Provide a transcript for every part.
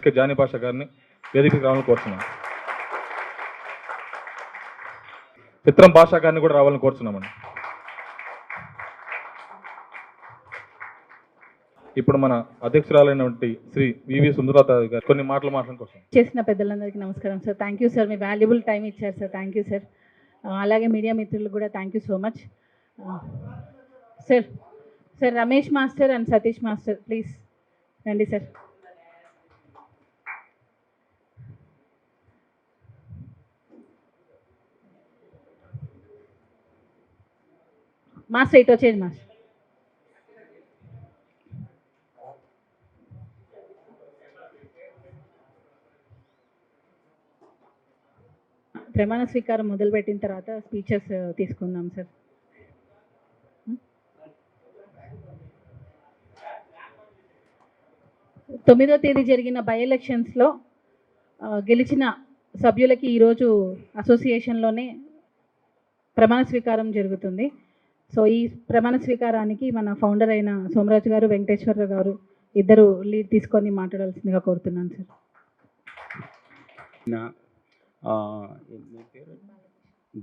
SK Johnny Pasha గారిని వేదికకి రావాలని కోరుతున్నాం. చిత్రం పాషా గారిని కూడా రావాలని కోరుతున్నామండి. ఇప్పుడు మన అధ్యక్షురాలైనటువంటి శ్రీ వివి సుందరలత గారు కొన్ని మాటలు మాట్లాడడం కోసం చేసిన పెద్దలందరికీ నమస్కారం sir. Thank you sir, me valuable time ఇచ్చారు సార్. Thank you sir. అలాగే మీడియా మిత్రులకు కూడా thank you so much sir. Sir Ramesh master and Satish master please రండి సార్. మాస్టర్ ఇటు వచ్చేది మాస్టర్. ప్రమాణ స్వీకారం మొదలుపెట్టిన తర్వాత స్పీచెస్ తీసుకుందాం సార్. తొమ్మిదో తేదీ జరిగిన బై ఎలక్షన్స్లో గెలిచిన సభ్యులకి ఈరోజు అసోసియేషన్లోనే ప్రమాణ స్వీకారం జరుగుతుంది. సో ఈ ప్రమాణ స్వీకారానికి మన ఫౌండర్ అయిన సోమరాజు గారు, వెంకటేశ్వరరావు గారు ఇద్దరు లీడ్ తీసుకొని మాట్లాడాల్సిందిగా కోరుతున్నాను సార్.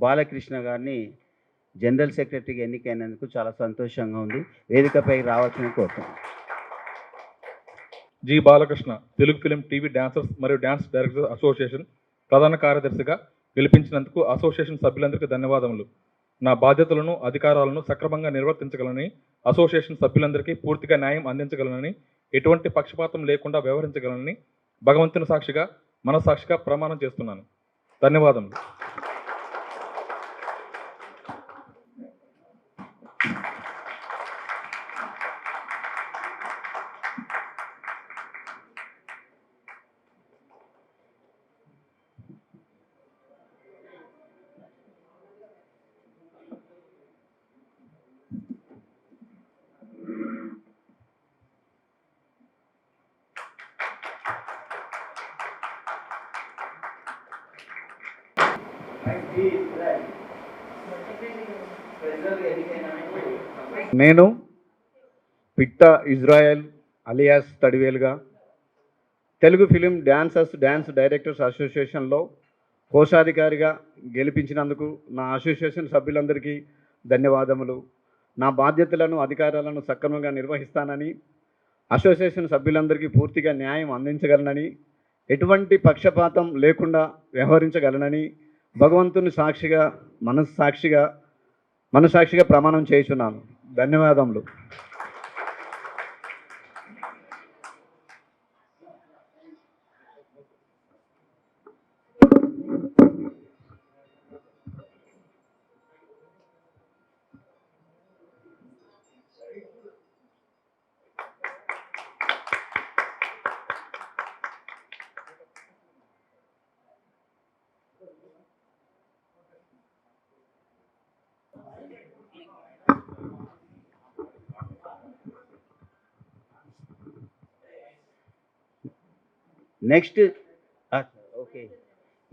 బాలకృష్ణ గారిని జనరల్ సెక్రటరీగా ఎన్నికైనందుకు చాలా సంతోషంగా ఉంది. వేదికపై రావాల్సిన కోరుతున్నాను. G Balakrishna Telugu film, TV dancers మరియు డాన్స్ డైరెక్టర్స్ అసోసియేషన్ ప్రధాన కార్యదర్శిగా గెలిపించినందుకు అసోసియేషన్ సభ్యులందరికీ ధన్యవాదములు. నా బాధ్యతలను, అధికారాలను సక్రమంగా నిర్వర్తించగలనని, అసోసియేషన్ సభ్యులందరికీ పూర్తిగా న్యాయం అందించగలనని, ఎటువంటి పక్షపాతం లేకుండా వ్యవహరించగలనని భగవంతుని సాక్షిగా, మనసాక్షిగా ప్రమాణం చేస్తున్నాను. ధన్యవాదములు. నేను పిట్ట ఇజ్రాయెల్ అలియాస్ తడివేలుగా తెలుగు ఫిలిం డాన్స్ డైరెక్టర్స్ అసోసియేషన్లో కోశాధికారిగా గెలిపించినందుకు నా అసోసియేషన్ సభ్యులందరికీ ధన్యవాదములు. నా బాధ్యతలను, అధికారాలను సక్రమంగా నిర్వహిస్తానని, అసోసియేషన్ సభ్యులందరికీ పూర్తిగా న్యాయం అందించగలనని, ఎటువంటి పక్షపాతం లేకుండా వ్యవహరించగలనని భగవంతుని సాక్షిగా, మనసాక్షిగా ప్రమాణం చేయుచున్నాను. ధన్యవాదములు.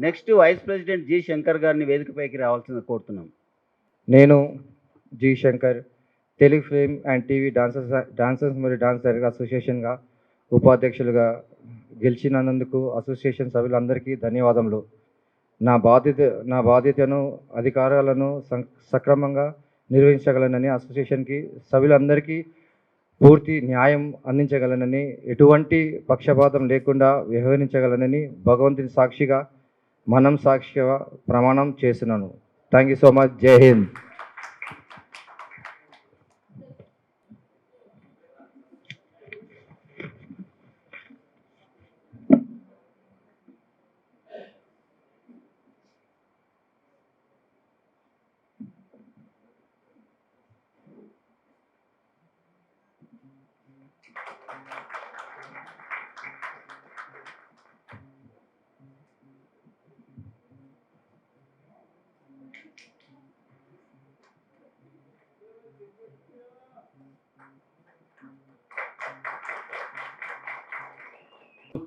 Next vice president G Shankar గారిని వేదికపైకి రావాల్సిన కోరుతున్నాం. నేను G Shankar Telugu film and TV dancers మరియు డాన్స్ డైరెక్టర్ అసోసియేషన్గా ఉపాధ్యక్షులుగా గెలిచినందుకు అసోసియేషన్ సభ్యులందరికీ ధన్యవాదములు. నా బాధ్యతను, అధికారాలను సక్రమంగా నిర్వహించగలనని, అసోసియేషన్కి సభ్యులందరికీ పూర్తి న్యాయం అందించగలనని, ఎటువంటి పక్షపాతం లేకుండా వ్యవహరించగలనని భగవంతుని సాక్షిగా, సాక్షిగా ప్రమాణం చేస్తున్నాను. Thank you so much. జై హింద్.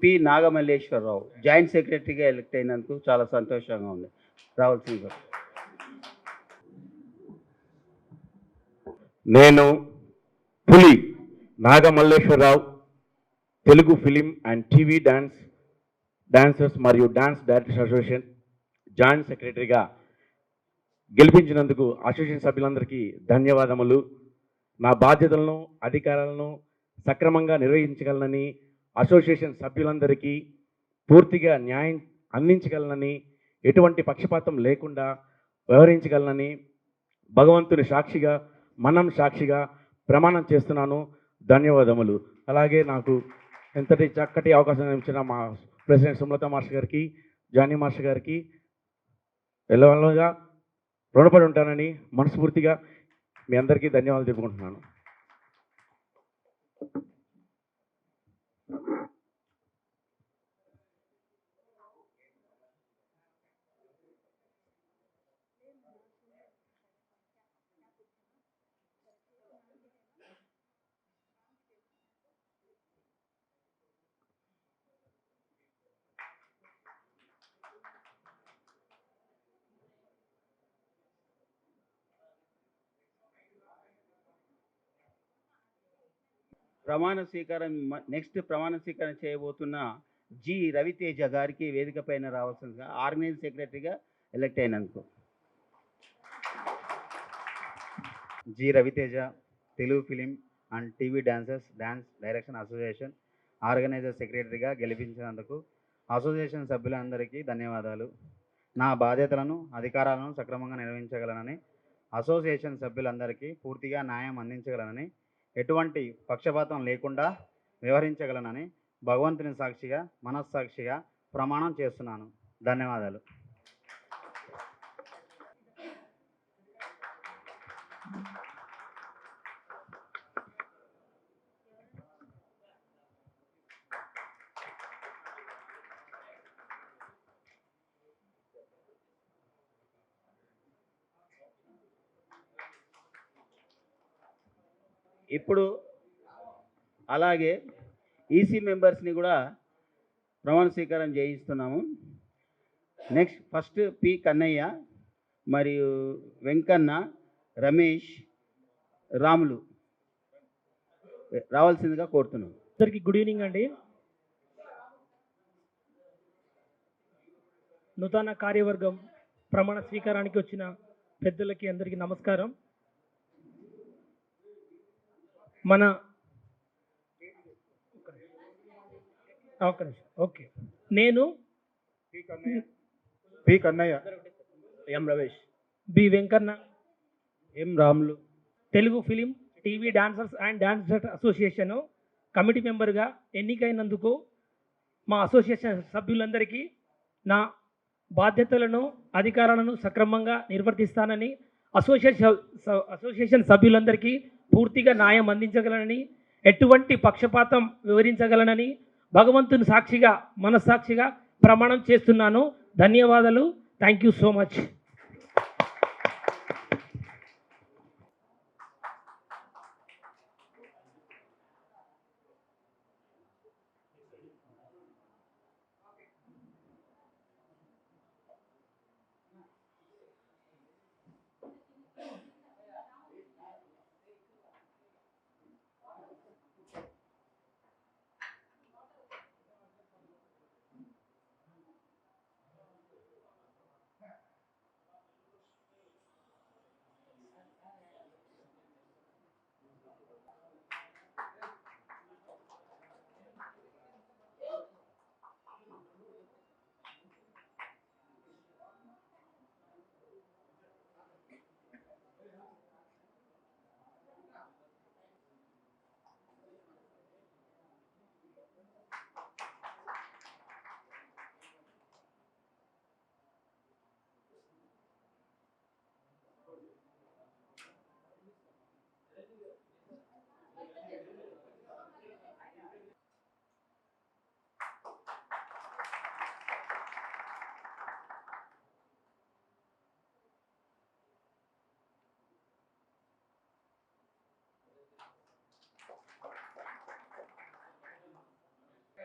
పి నాగమల్లేశ్వరరావు జాయింట్ సెక్రటరీగా ఎలక్ట్ అయినందుకు చాలా సంతోషంగా ఉంది. రావాల్సిందిగా. నేను పులి Nagamalleswara Rao Telugu film and TV dancers మరియు డాన్స్ డైరెక్టర్స్ అసోసియేషన్ జాయింట్ సెక్రటరీగా గెలిపించినందుకు అసోసియేషన్ సభ్యులందరికీ ధన్యవాదములు. నా బాధ్యతలను అధికారాలను సక్రమంగా నిర్వహించగలనని, అసోసియేషన్ సభ్యులందరికీ పూర్తిగా న్యాయం అందించగలనని, ఎటువంటి పక్షపాతం లేకుండా వ్యవహరించగలనని భగవంతుని సాక్షిగా మనం సాక్షిగా ప్రమాణం చేస్తున్నాను. ధన్యవాదములు. అలాగే నాకు ఎంతటి చక్కటి అవకాశం ఇచ్చిన మా ప్రెసిడెంట్ సుమలత మాస్టర్ గారికి, జానీ మాస్టర్ గారికి ఎల్లవల్లగా రుణపడి ఉంటానని మనస్ఫూర్తిగా మీ అందరికీ ధన్యవాదాలు తెలుపుకుంటున్నాను. నెక్స్ట్ ప్రమాణ స్వీకారం చేయబోతున్న జి రవితేజ గారికి వేదిక పైన రావాల్సిందిగా, ఆర్గనైజింగ్ సెక్రటరీగా ఎలక్ట్ అయినందుకు. G Raviteja, Telugu film and TV dance direction association organiser సెక్రటరీగా గెలిపించినందుకు అసోసియేషన్ సభ్యులందరికీ ధన్యవాదాలు. నా బాధ్యతలను అధికారాలను సక్రమంగా నిర్వహించగలనని, అసోసియేషన్ సభ్యులందరికీ పూర్తిగా న్యాయం అందించగలనని, ఎటువంటి పక్షపాతం లేకుండా వ్యవహరించగలనని భగవంతుని సాక్షిగా మనస్సాక్షిగా ప్రమాణం చేస్తున్నాను. ధన్యవాదాలు. ఇప్పుడు అలాగే ఈసీ మెంబర్స్ని కూడా ప్రమాణ స్వీకారం చేయిస్తున్నాము. నెక్స్ట్ ఫస్ట్ పి కన్నయ్య మరియు వెంకన్న, రమేష్, రాములు రావాల్సిందిగా కోరుతున్నాం. అందరికీ గుడ్ ఈవినింగ్ అండి. నూతన కార్యవర్గం ప్రమాణ స్వీకారానికి వచ్చిన పెద్దలకి అందరికీ నమస్కారం. మన ఓకే, నేను P Kannayya, M Ramesh, B Venkanna, M Ramulu Telugu film TV dancers and dance association committee మెంబర్గా ఎన్నికైనందుకు మా అసోసియేషన్ సభ్యులందరికీ నా బాధ్యతలను అధికారాలను సక్రమంగా నిర్వర్తిస్తానని, అసోసియేషన్ సభ్యులందరికీ పూర్తిగా న్యాయం అందించగలనని, ఎటువంటి పక్షపాతం వివరించగలనని భగవంతుని సాక్షిగా మనస్సాక్షిగా ప్రమాణం చేస్తున్నాను. ధన్యవాదాలు. Thank you so much.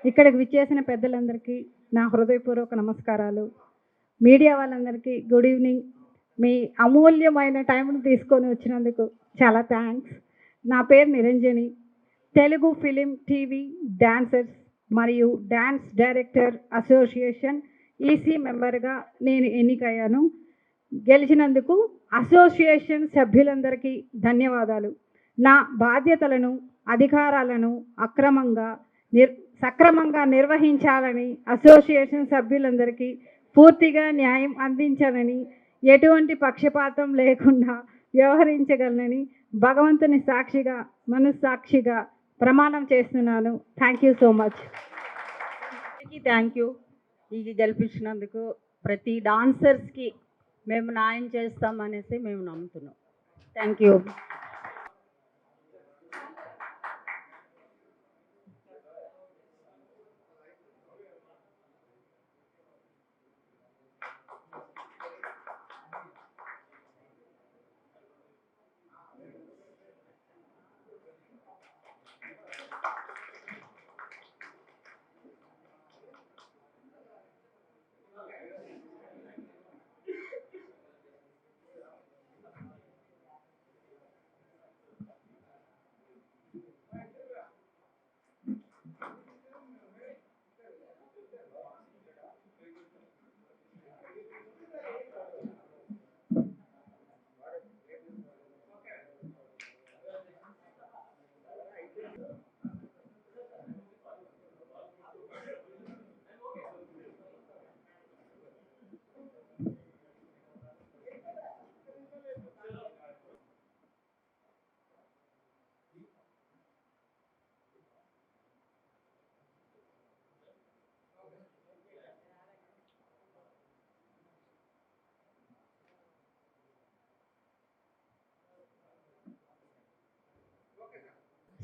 ఇక్కడికి విచ్చేసిన పెద్దలందరికీ నా హృదయపూర్వక నమస్కారాలు. మీడియా వాళ్ళందరికీ గుడ్ ఈవినింగ్. మీ అమూల్యమైన టైంను తీసుకొని వచ్చినందుకు చాలా థ్యాంక్స్. నా పేరు Niranjani. Telugu film TV dancers మరియు డాన్స్ డైరెక్టర్ అసోసియేషన్ ఈసీ మెంబర్గా నేను ఎన్నికయ్యాను. గెలిచినందుకు అసోసియేషన్ సభ్యులందరికీ ధన్యవాదాలు. నా బాధ్యతలను అధికారాలను సక్రమంగా నిర్వహించాలని, అసోసియేషన్ సభ్యులందరికీ పూర్తిగా న్యాయం అందించాలని, ఎటువంటి పక్షపాతం లేకుండా వ్యవహరించగలనని భగవంతుని సాక్షిగా మనస్సాక్షిగా ప్రమాణం చేస్తున్నాను. Thank you so much. Thank you. ఇది గెలిపించినందుకు ప్రతి డాన్సర్స్కి మేము న్యాయం చేస్తామనేసి మేము నమ్ముతున్నాం. Thank you.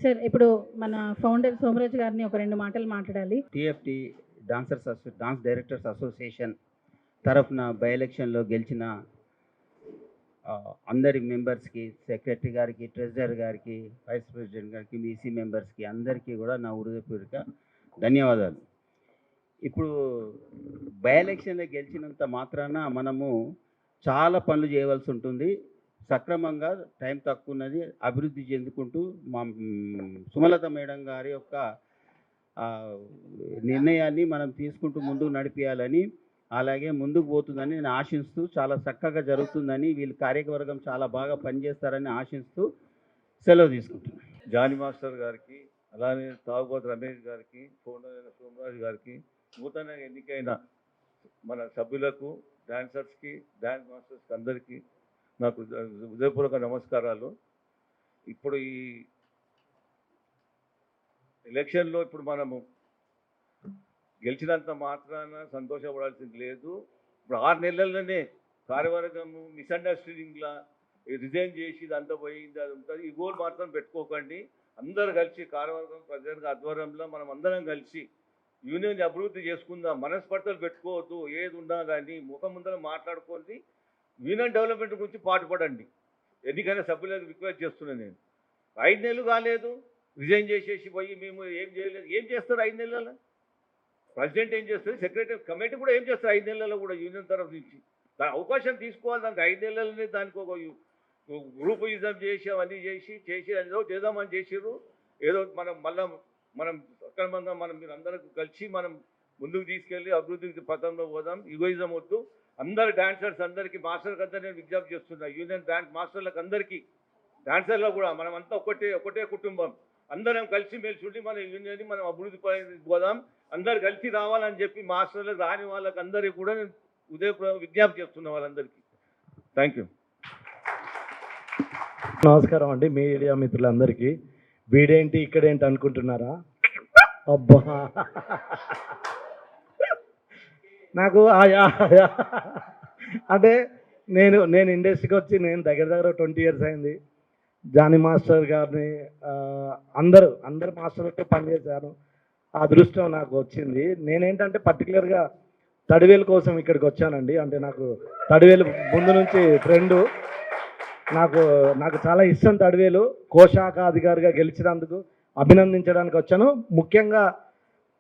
సార్, ఇప్పుడు మన ఫౌండర్ సోమరాజు గారిని ఒక 2 మాటలు మాట్లాడాలి. టీఎఫ్టీ డాన్స్ డైరెక్టర్స్ అసోసియేషన్ తరఫున బై ఎలక్షన్లో గెలిచిన అందరి మెంబర్స్కి, సెక్రటరీ గారికి, ట్రెజరర్ గారికి, వైస్ ప్రెసిడెంట్ గారికి, ఈసీ మెంబర్స్కి అందరికీ కూడా నా హృదయపూర్వక ధన్యవాదాలు. ఇప్పుడు బై ఎలక్షన్లో గెలిచినంత మాత్రాన మనము చాలా పనులు చేయవలసి ఉంటుంది. సక్రమంగా టైం తక్కువ ఉన్నది, అభివృద్ధి చెందుకుంటూ మా సుమలత మేడం గారి యొక్క నిర్ణయాన్ని మనం తీసుకుంటూ ముందుకు నడిపించాలని, అలాగే ముందుకు పోతుందని నేను ఆశిస్తూ, చాలా చక్కగా జరుగుతుందని, వీళ్ళ కార్యవర్గం చాలా బాగా పనిచేస్తారని ఆశిస్తూ సెలవు తీసుకుంటున్నాను. జానీ మాస్టర్ గారికి, అలానే తాగుబోతు రమేష్ గారికి, ఫౌండర్ సోమరాజు గారికి, నూతనంగా ఎన్నికైన మన సభ్యులకు, డాన్సర్స్కి, డాన్స్ మాస్టర్స్కి అందరికీ నాకు హృదయపూర్వక నమస్కారాలు. ఇప్పుడు ఈ ఎలక్షన్లో ఇప్పుడు మనము గెలిచినంత మాత్రాన సంతోషపడాల్సింది లేదు. ఇప్పుడు 6 నెలల్లోనే కార్యవర్గము మిస్అండర్స్టాండింగ్లా రిజైన్ చేసి ఇదంతా పోయింది, అది ఉంటుంది. ఈ గోల్ మాత్రం పెట్టుకోకండి. అందరు కలిసి కార్యవర్గం ప్రజెంట్ ఆధ్వర్యంలో మనం అందరం కలిసి యూనియన్ అభివృద్ధి చేసుకుందాం. మనస్పర్ధలు పెట్టుకోవద్దు. ఏది ఉన్నా కానీ ముఖం ముందర మాట్లాడుకోండి. యూనియన్ డెవలప్మెంట్ గురించి పాటుపడండి. ఎన్నికైనా సభ్యులకు రిక్వెస్ట్ చేస్తున్నాను నేను. 5 నెలలు కాలేదు, రిజైన్ చేసేసి పోయి మేము ఏం చేయలేదు. ఏం చేస్తారు 5 నెలల్లో? ప్రెసిడెంట్ ఏం చేస్తారు, సెక్రటరీ కమిటీ కూడా ఏం చేస్తారు 5 నెలల్లో కూడా యూనియన్ తరఫు నుంచి? దాని అవకాశం తీసుకోవాలి. దానికి 5 నెలలనే దానికి ఒక గ్రూప్ యూజం చేసి అవన్నీ చేసి ఏదో చేద్దామని చేసిర్రు. ఏదో మనం సక్రమంగా మీరు అందరూ కలిసి మనం ముందుకు తీసుకెళ్ళి అభివృద్ధి పథంలో పోదాం. ఈగోయిజం వద్దు. అందరు డాన్సర్స్ అందరికీ, మాస్టర్కి అందరూ నేను విజ్ఞప్తి చేస్తున్నా. యూనియన్ డాన్స్ మాస్టర్లకు అందరికీ, డాన్సర్లకు కూడా మనమంతా ఒకటే కుటుంబం. అందరం కలిసి మెలిసి ఉండి మన యూనియన్ని మనం అభివృద్ధి పోదాం. అందరు కలిసి రావాలని చెప్పి మాస్టర్లకు, రాని వాళ్ళకి అందరికీ కూడా నేను విజ్ఞప్తి చేస్తున్నా వాళ్ళందరికీ. Thank you. నమస్కారం అండి మీడియా మిత్రులందరికీ. వీడేంటి ఇక్కడేంటి అనుకుంటున్నారా? అబ్బా, నాకు అంటే నేను ఇండస్ట్రీకి వచ్చి నేను దగ్గర 20 years అయింది. జానీ మాస్టర్ గారిని అందరు మాస్టర్లతో పనిచేశాను. ఆ అదృష్టం నాకు వచ్చింది. నేనేంటంటే పర్టికులర్గా తడివేలు కోసం ఇక్కడికి వచ్చానండి. అంటే నాకు తడివేలు ముందు నుంచి ఫ్రెండు. నాకు చాలా ఇష్టం తడివేలు. కోశాఖ అధికారిగా గెలిచినందుకు అభినందించడానికి వచ్చాను. ముఖ్యంగా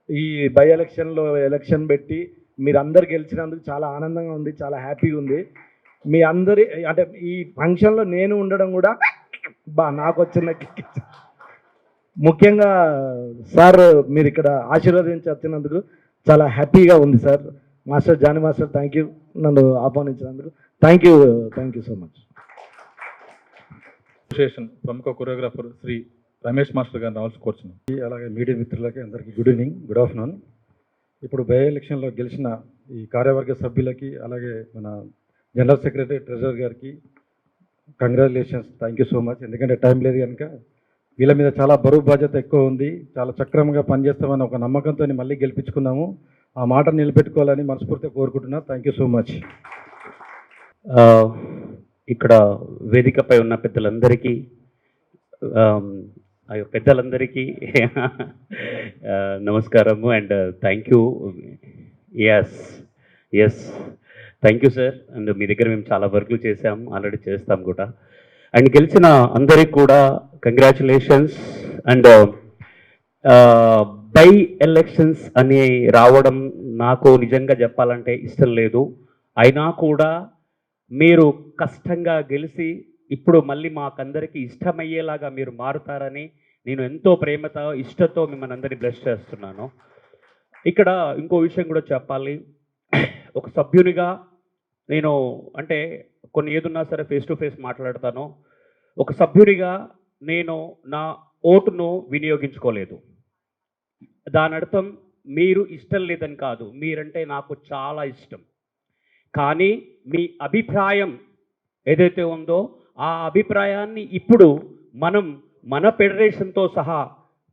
ఈ బై ఎలక్షన్ పెట్టి మీరందరు గెలిచినందుకు చాలా ఆనందంగా ఉంది, చాలా హ్యాపీగా ఉంది. మీ అందరి అంటే ఈ ఫంక్షన్లో నేను ఉండడం కూడా నాకు వచ్చిన ముఖ్యంగా సార్ మీరు ఇక్కడ ఆశీర్వదించి వచ్చినందుకు చాలా హ్యాపీగా ఉంది sir. Master Jani master thank you నన్ను ఆహ్వానించినందుకు. Thank you so much. Association ప్రముఖ కొరియోగ్రాఫర్ శ్రీ రమేష్ మాస్టర్ గారిని రావాల్సి కోరుచున్నాం. అలాగే మీడియా మిత్రులకి అందరికీ గుడ్ ఈవినింగ్, గుడ్ ఆఫ్టర్నూన్. ఇప్పుడు బై ఎలక్షన్లో గెలిచిన ఈ కార్యవర్గ సభ్యులకి అలాగే మన జనరల్ సెక్రటరీ ట్రెజరర్ గారికి congratulations, thank you so much. ఎందుకంటే టైం లేదు కనుక వీళ్ళ మీద చాలా బరువు బాధ్యత ఎక్కువ ఉంది. చాలా చక్రమంగా పనిచేస్తామని ఒక నమ్మకంతో మళ్ళీ గెలిపించుకున్నాము. ఆ మాట నిలబెట్టుకోవాలని మనస్ఫూర్తిగా కోరుకుంటున్నా. Thank you so much. ఇక్కడ వేదికపై ఉన్న పెద్దలందరికీ నమస్కారము and thank you. Yes thank you sir. And మీ దగ్గర మేము చాలా వర్క్లు చేసాం, ఆల్రెడీ చేస్తాం కూడా. అండ్ గెలిచిన అందరికి కూడా కంగ్రాచులేషన్స్. అండ్ బై ఎలక్షన్స్ అని రావడం నాకు నిజంగా చెప్పాలంటే ఇష్టం లేదు. అయినా కూడా మీరు కష్టంగా గెలిచి ఇప్పుడు మళ్ళీ మాకందరికీ ఇష్టమయ్యేలాగా మీరు మారుతారని నేను ఎంతో ప్రేమతో ఇష్టంతో మిమ్మల్ని అందరినీ బ్లెస్ చేస్తున్నాను. ఇక్కడ ఇంకో విషయం కూడా చెప్పాలి. ఒక సభ్యునిగా నేను అంటే కొన్ని ఏదున్నా సరే ఫేస్ టు ఫేస్ మాట్లాడతాను. ఒక సభ్యునిగా నేను నా ఓటును వినియోగించుకోలేదు. దాని అర్థం మీరు ఇష్టం లేదని కాదు, మీరంటే నాకు చాలా ఇష్టం. కానీ మీ అభిప్రాయం ఏదైతే ఉందో ఆ అభిప్రాయాన్ని ఇప్పుడు మనం మన ఫెడరేషన్తో సహా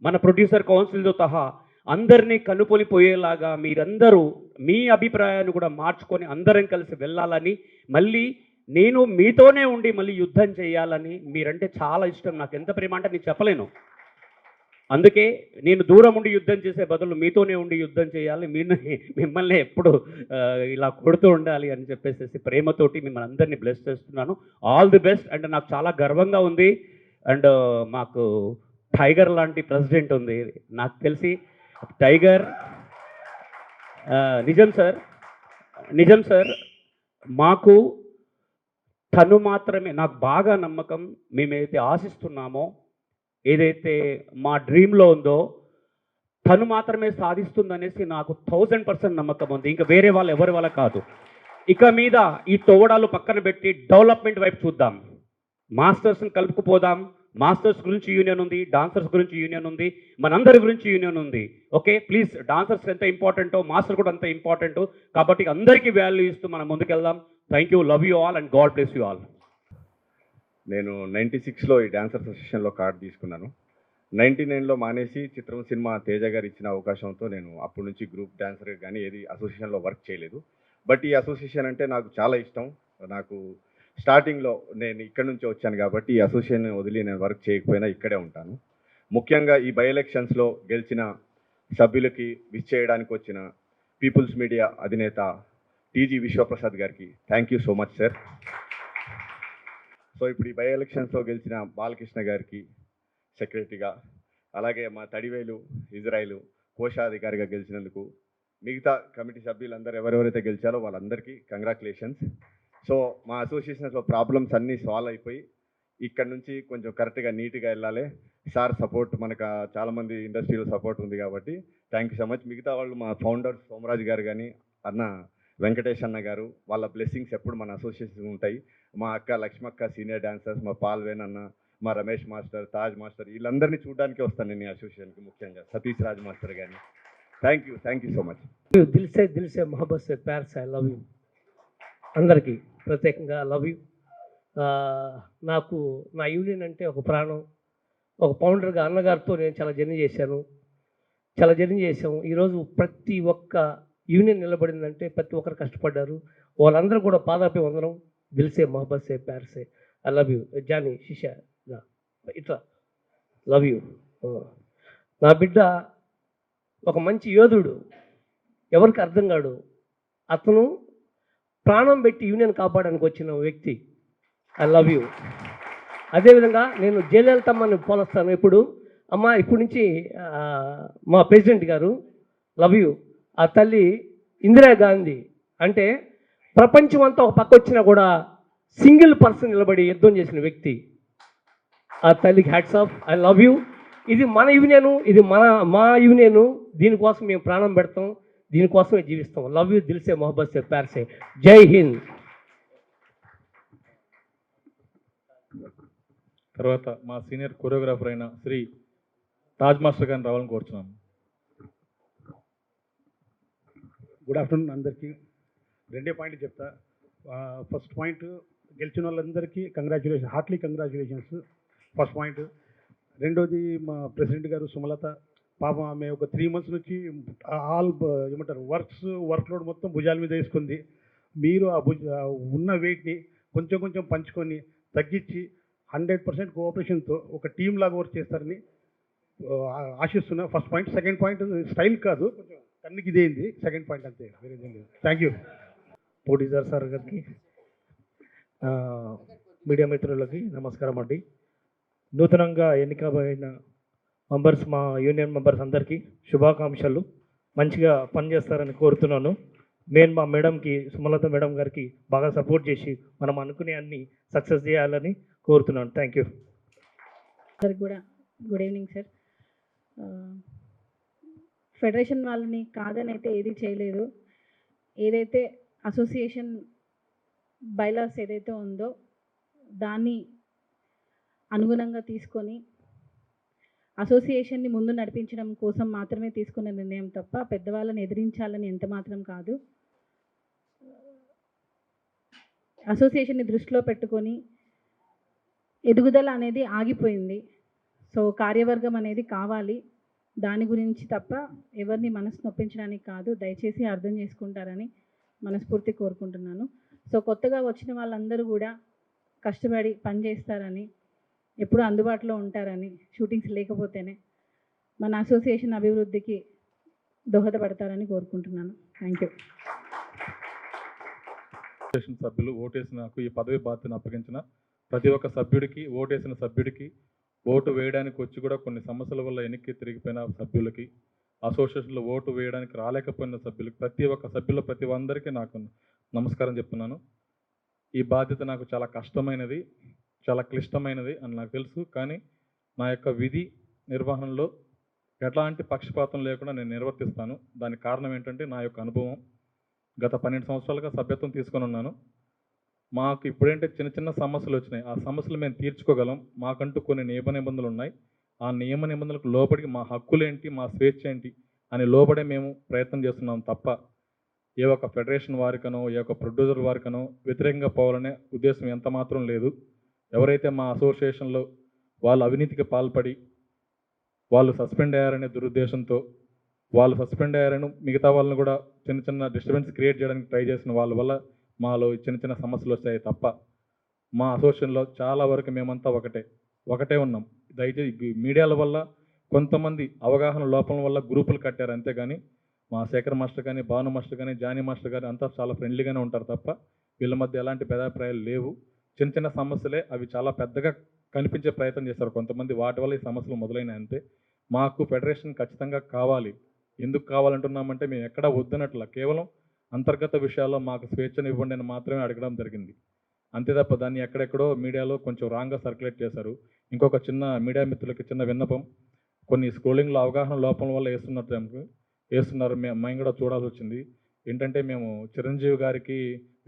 మన ప్రొడ్యూసర్ కౌన్సిల్తో సహా అందరినీ కనుపొలిపోయేలాగా మీరందరూ మీ అభిప్రాయాన్ని కూడా మార్చుకొని అందరం కలిసి వెళ్ళాలని, మళ్ళీ నేను మీతోనే ఉండి మళ్ళీ యుద్ధం చేయాలని, మీరంటే చాలా ఇష్టం. నాకు ఎంత ప్రేమ అంటే నేను చెప్పలేను. అందుకే నేను దూరం ఉండి యుద్ధం చేసే బదులు మీతోనే ఉండి యుద్ధం చేయాలి, మిమ్మల్ని ఎప్పుడు ఇలా కొడుతూ ఉండాలి అని చెప్పేసి ప్రేమతోటి మిమ్మల్ని అందరినీ బ్లెస్ చేస్తున్నాను. All the best. అండ్ నాకు చాలా గర్వంగా ఉంది. అండ్ మాకు టైగర్ లాంటి ప్రెసిడెంట్ ఉంది. నాకు తెలిసి టైగర్ నిజం సార్ మాకు తను మాత్రమే, నాకు బాగా నమ్మకం, మేమైతే ఆశిస్తున్నామో ఏదైతే మా డ్రీమ్లో ఉందో తను మాత్రమే సాధిస్తుందనేసి నాకు 1000% నమ్మకం ఉంది. ఇంకా వేరే వాళ్ళు ఎవరి వల్ల కాదు. ఇక మీద ఈ తోవడాలు పక్కన పెట్టి డెవలప్మెంట్ వైపు చూద్దాం. మాస్టర్స్ని కలుపుకుపోదాం. మాస్టర్స్ గురించి యూనియన్ ఉంది, డాన్సర్స్ గురించి యూనియన్ ఉంది, మనందరి గురించి యూనియన్ ఉంది. ఓకే, ప్లీజ్ డాన్సర్స్ ఎంత ఇంపార్టెంటో మాస్టర్ కూడా అంత ఇంపార్టెంట్. కాబట్టి అందరికీ వాల్యూ ఇస్తూ మనం ముందుకెళ్దాం. Thank you, love you all and God bless you all. నేను 96లో ఈ డాన్సర్ అసోసియేషన్లో కార్డు తీసుకున్నాను. 99లో మానేసి చిత్రం సినిమా తేజ గారు ఇచ్చిన అవకాశంతో నేను అప్పటి నుంచి గ్రూప్ డాన్సర్ కానీ ఏది అసోసియేషన్లో వర్క్ చేయలేదు. బట్ ఈ అసోసియేషన్ అంటే నాకు చాలా ఇష్టం. నాకు స్టార్టింగ్లో నేను ఇక్కడ నుంచి వచ్చాను కాబట్టి ఈ అసోసియేషన్ వదిలి నేను వర్క్ చేయకపోయినా ఇక్కడే ఉంటాను. ముఖ్యంగా ఈ బై ఎలక్షన్స్లో గెలిచిన సభ్యులకి విష్ చేయడానికి వచ్చిన పీపుల్స్ మీడియా అధినేత టీజీ విశ్వప్రసాద్ గారికి thank you so much sir. So ఇప్పుడు ఈ బై ఎలక్షన్స్లో గెలిచిన బాలకృష్ణ గారికి సెక్రటరీగా, అలాగే మా తడివేలు ఇజ్రాయిల్ కోశాధికారిగా గెలిచినందుకు, మిగతా కమిటీ సభ్యులందరూ ఎవరెవరైతే గెలిచారో వాళ్ళందరికీ కంగ్రాచులేషన్స్. సో మా అసోసియేషన్స్లో ప్రాబ్లమ్స్ అన్నీ సాల్వ్ అయిపోయి ఇక్కడ నుంచి కొంచెం కరెక్ట్గా నీట్గా వెళ్ళాలి. సార్ సపోర్ట్ మనకు చాలామంది ఇండస్ట్రీలో సపోర్ట్ ఉంది కాబట్టి థ్యాంక్ యూ సో మచ్. మిగతా వాళ్ళు మా ఫౌండర్ సోమరాజు గారు కానీ అన్న వెంకటేష్ అన్న గారు, వాళ్ళ బ్లెస్సింగ్స్ ఎప్పుడు మన అసోసియేషన్ ఉంటాయి. మా అక్క లక్ష్మక్క సీనియర్ డాన్సర్స్, మా పాల్వేన్ అన్న, మా రమేష్ మాస్టర్, తాజ్ మాస్టర్, వీళ్ళందరినీ చూడడానికి వస్తాను నేను ఈ అసోసియేషన్కి. ముఖ్యంగా సతీష్ రాజ్ మాస్టర్ కానీ థ్యాంక్ యూ సో మచ్. దిల్సే మొహబ్బత్ సే ప్యార్ సే ఐ లవ్ యూ. అందరికీ ప్రత్యేకంగా లవ్ యూ. నాకు నా యూనియన్ అంటే ఒక ప్రాణం. ఒక ఫౌండర్గా అన్నగారితో నేను చాలా జర్నీ చేశాము. ఈరోజు ప్రతి ఒక్క యూనియన్ నిలబడిందంటే ప్రతి ఒక్కరు కష్టపడ్డారు. వాళ్ళందరూ కూడా పాదాపి వందనం. దిల్సే మొహబ్బత్ సే ప్యార్ సే ఐ లవ్ యూ. జానీ శిషా ఇట్లా లవ్ యూ. నా బిడ్డ ఒక మంచి యోధుడు, ఎవరికి అర్థం కాడు. అతను ప్రాణం పెట్టి యూనియన్ కాపాడడానికి వచ్చిన వ్యక్తి. I love you. అదేవిధంగా నేను జయలలితమ్మని పోలుస్తాను ఇప్పుడు. అమ్మ ఇప్పటి నుంచి మా ప్రెసిడెంట్ గారు లవ్ యూ. ఆ తల్లి ఇందిరాగాంధీ అంటే ప్రపంచం అంతా ఒక పక్క వచ్చినా కూడా సింగిల్ పర్సన్ నిలబడి యుద్ధం చేసిన వ్యక్తి. ఆ తల్లికి hats off. I love you. ఇది మన యూనియను, ఇది మా యూనియను. దీనికోసం మేము ప్రాణం పెడతాం, దీనికోసమే జీవిస్తాం. లవ్ యూ దిల్ సే మొహబ్బత్ సే ప్యార్ సే. జై హింద్. తర్వాత మా సీనియర్ కొరియోగ్రాఫర్ అయిన శ్రీ తాజ్ మాస్టర్ గారిని రావాలని కోరుచున్నాను. గుడ్ ఆఫ్టర్నూన్ అందరికీ. 2 పాయింట్లు చెప్తా. ఫస్ట్ పాయింట్, గెలిచిన వాళ్ళందరికీ congratulation, Hartley congratulations. First point. రెండోది, మా ప్రెసిడెంట్ గారు సుమలత, పాపం ఆమె ఒక 3 months నుంచి ఏమంటారు వర్క్ లోడ్ మొత్తం భుజాల మీద వేసుకుంది. మీరు ఉన్న వెయిట్ని కొంచెం కొంచెం పంచుకొని తగ్గించి 100% కోఆపరేషన్తో ఒక టీం లాగా వర్క్ చేస్తారని ఆశిస్తున్నా. First point. Second point, style కాదు, కొంచెం కన్నుకి ఇదేంది. సెకండ్ పాయింట్ అంతే, వేరేదేం లేదు. Thank you. పోటీదార్ సార్ గారికి, మీడియా మిత్రులకి నమస్కారం అండి. నూతనంగా ఎన్నికబడిన మెంబర్స్, మా యూనియన్ మెంబర్స్ అందరికీ శుభాకాంక్షలు. మంచిగా పనిచేస్తారని కోరుతున్నాను. నేను మా మేడంకి, సుమలత మేడం గారికి బాగా సపోర్ట్ చేసి మనం అనుకునే అన్ని సక్సెస్ చేయాలని కోరుతున్నాను. Thank you. అందరికి కూడా గుడ్ ఈవినింగ్ సార్. ఫెడరేషన్ వాళ్ళని కాదని అయితే ఏది చేయలేదు. ఏదైతే అసోసియేషన్ బైలాస్ ఏదైతే ఉందో దాన్ని అనుగుణంగా తీసుకొని అసోసియేషన్ని ముందు నడిపించడం కోసం మాత్రమే తీసుకున్న నిర్ణయం తప్ప పెద్దవాళ్ళని ఎదిరించాలని ఎంత మాత్రం కాదు. అసోసియేషన్ని దృష్టిలో పెట్టుకొని ఎదుగుదల అనేది ఆగిపోయింది. సో కార్యవర్గం అనేది కావాలి, దాని గురించి తప్ప ఎవరిని మనసు నొప్పించడానికి కాదు. దయచేసి అర్థం చేసుకుంటారని మనస్ఫూర్తి కోరుకుంటున్నాను. సో కొత్తగా వచ్చిన వాళ్ళందరూ కూడా కష్టపడి పని చేస్తారని, ఎప్పుడూ అందుబాటులో ఉంటారని, షూటింగ్స్ లేకపోతేనే మన అసోసియేషన్ అభివృద్ధికి దోహదపడతారని కోరుకుంటున్నాను. Thank you. అసోసియేషన్ సభ్యులు ఓటేసి నాకు ఈ పదవి బాధ్యతను అప్పగించిన ప్రతి ఒక్క సభ్యుడికి, ఓటేసిన సభ్యుడికి, ఓటు వేయడానికి వచ్చి కూడా కొన్ని సమస్యల వల్ల వెనక్కి తిరిగిపోయిన సభ్యులకి, అసోసియేషన్లో ఓటు వేయడానికి రాలేకపోయిన సభ్యులకి, ప్రతి ఒక్క సభ్యులు ప్రతి అందరికీ నాకు నమస్కారం చెప్తున్నాను. ఈ బాధ్యత నాకు చాలా కష్టమైనది, చాలా క్లిష్టమైనది అని నాకు తెలుసు. కానీ నా యొక్క విధి నిర్వహణలో ఎట్లాంటి పక్షపాతం లేకుండా నేను నిర్వర్తిస్తాను. దానికి కారణం ఏంటంటే నా యొక్క అనుభవం. గత 12 సంవత్సరాలుగా సభ్యత్వం తీసుకొని ఉన్నాను. మాకు ఇప్పుడేంటే చిన్న చిన్న సమస్యలు వచ్చినాయి. ఆ సమస్యలు మేము తీర్చుకోగలం. మాకంటూ కొన్ని నియమ నిబంధనలు ఉన్నాయి. ఆ నియమ నిబంధనలకు లోబడి మా హక్కులేంటి, మా స్వేచ్ఛ ఏంటి అని లోబడే మేము ప్రయత్నం చేస్తున్నాం తప్ప ఏ ఒక్క ఫెడరేషన్ వారికనో, ఏ ఒక్క ప్రొడ్యూసర్ వారికనో వ్యతిరేకంగా పోవాలనే ఉద్దేశం ఎంత మాత్రం లేదు. ఎవరైతే మా అసోసియేషన్లో వాళ్ళు అవినీతికి పాల్పడి వాళ్ళు సస్పెండ్ అయ్యారనే దురుద్దేశంతో, వాళ్ళు సస్పెండ్ అయ్యారని మిగతా వాళ్ళని కూడా చిన్న చిన్న డిస్టర్బెన్స్ క్రియేట్ చేయడానికి ట్రై చేసిన వాళ్ళ వల్ల మాలో చిన్న చిన్న సమస్యలు వచ్చాయి తప్ప మా అసోసియేషన్లో చాలా వరకు మేమంతా ఒకటే ఉన్నాం. దయచేసి మీడియాల వల్ల కొంతమంది అవగాహన లోపం వల్ల గ్రూపులు కట్టారు అంతేగాని మా శేఖర్ మాస్టర్ కానీ, భాను మాస్టర్ కానీ, జానీ మాస్టర్ కానీ అంతా చాలా ఫ్రెండ్లీగానే ఉంటారు తప్ప వీళ్ళ మధ్య ఎలాంటి భేదాభిప్రాయాలు లేవు. చిన్న చిన్న సమస్యలే, అవి చాలా పెద్దగా కనిపించే ప్రయత్నం చేస్తారు కొంతమంది. వాటి వల్ల ఈ సమస్యలు మొదలైనాయి అంతే. మాకు ఫెడరేషన్ ఖచ్చితంగా కావాలి. ఎందుకు కావాలంటున్నామంటే మేము ఎక్కడా వద్దనట్ల, కేవలం అంతర్గత విషయాల్లో మాకు స్వేచ్ఛను ఇవ్వండి అని మాత్రమే అడగడం జరిగింది. అంతే తప్ప దాన్ని ఎక్కడెక్కడో మీడియాలో కొంచెం రాంగ్గా సర్క్యులేట్ చేశారు. ఇంకొక చిన్న మీడియా మిత్రులకి చిన్న విన్నపం, కొన్ని స్క్రోలింగ్లో అవగాహన లోపం వల్ల వేస్తున్నారు. మేము కూడా చూడాల్సి వచ్చింది. ఏంటంటే మేము చిరంజీవి గారికి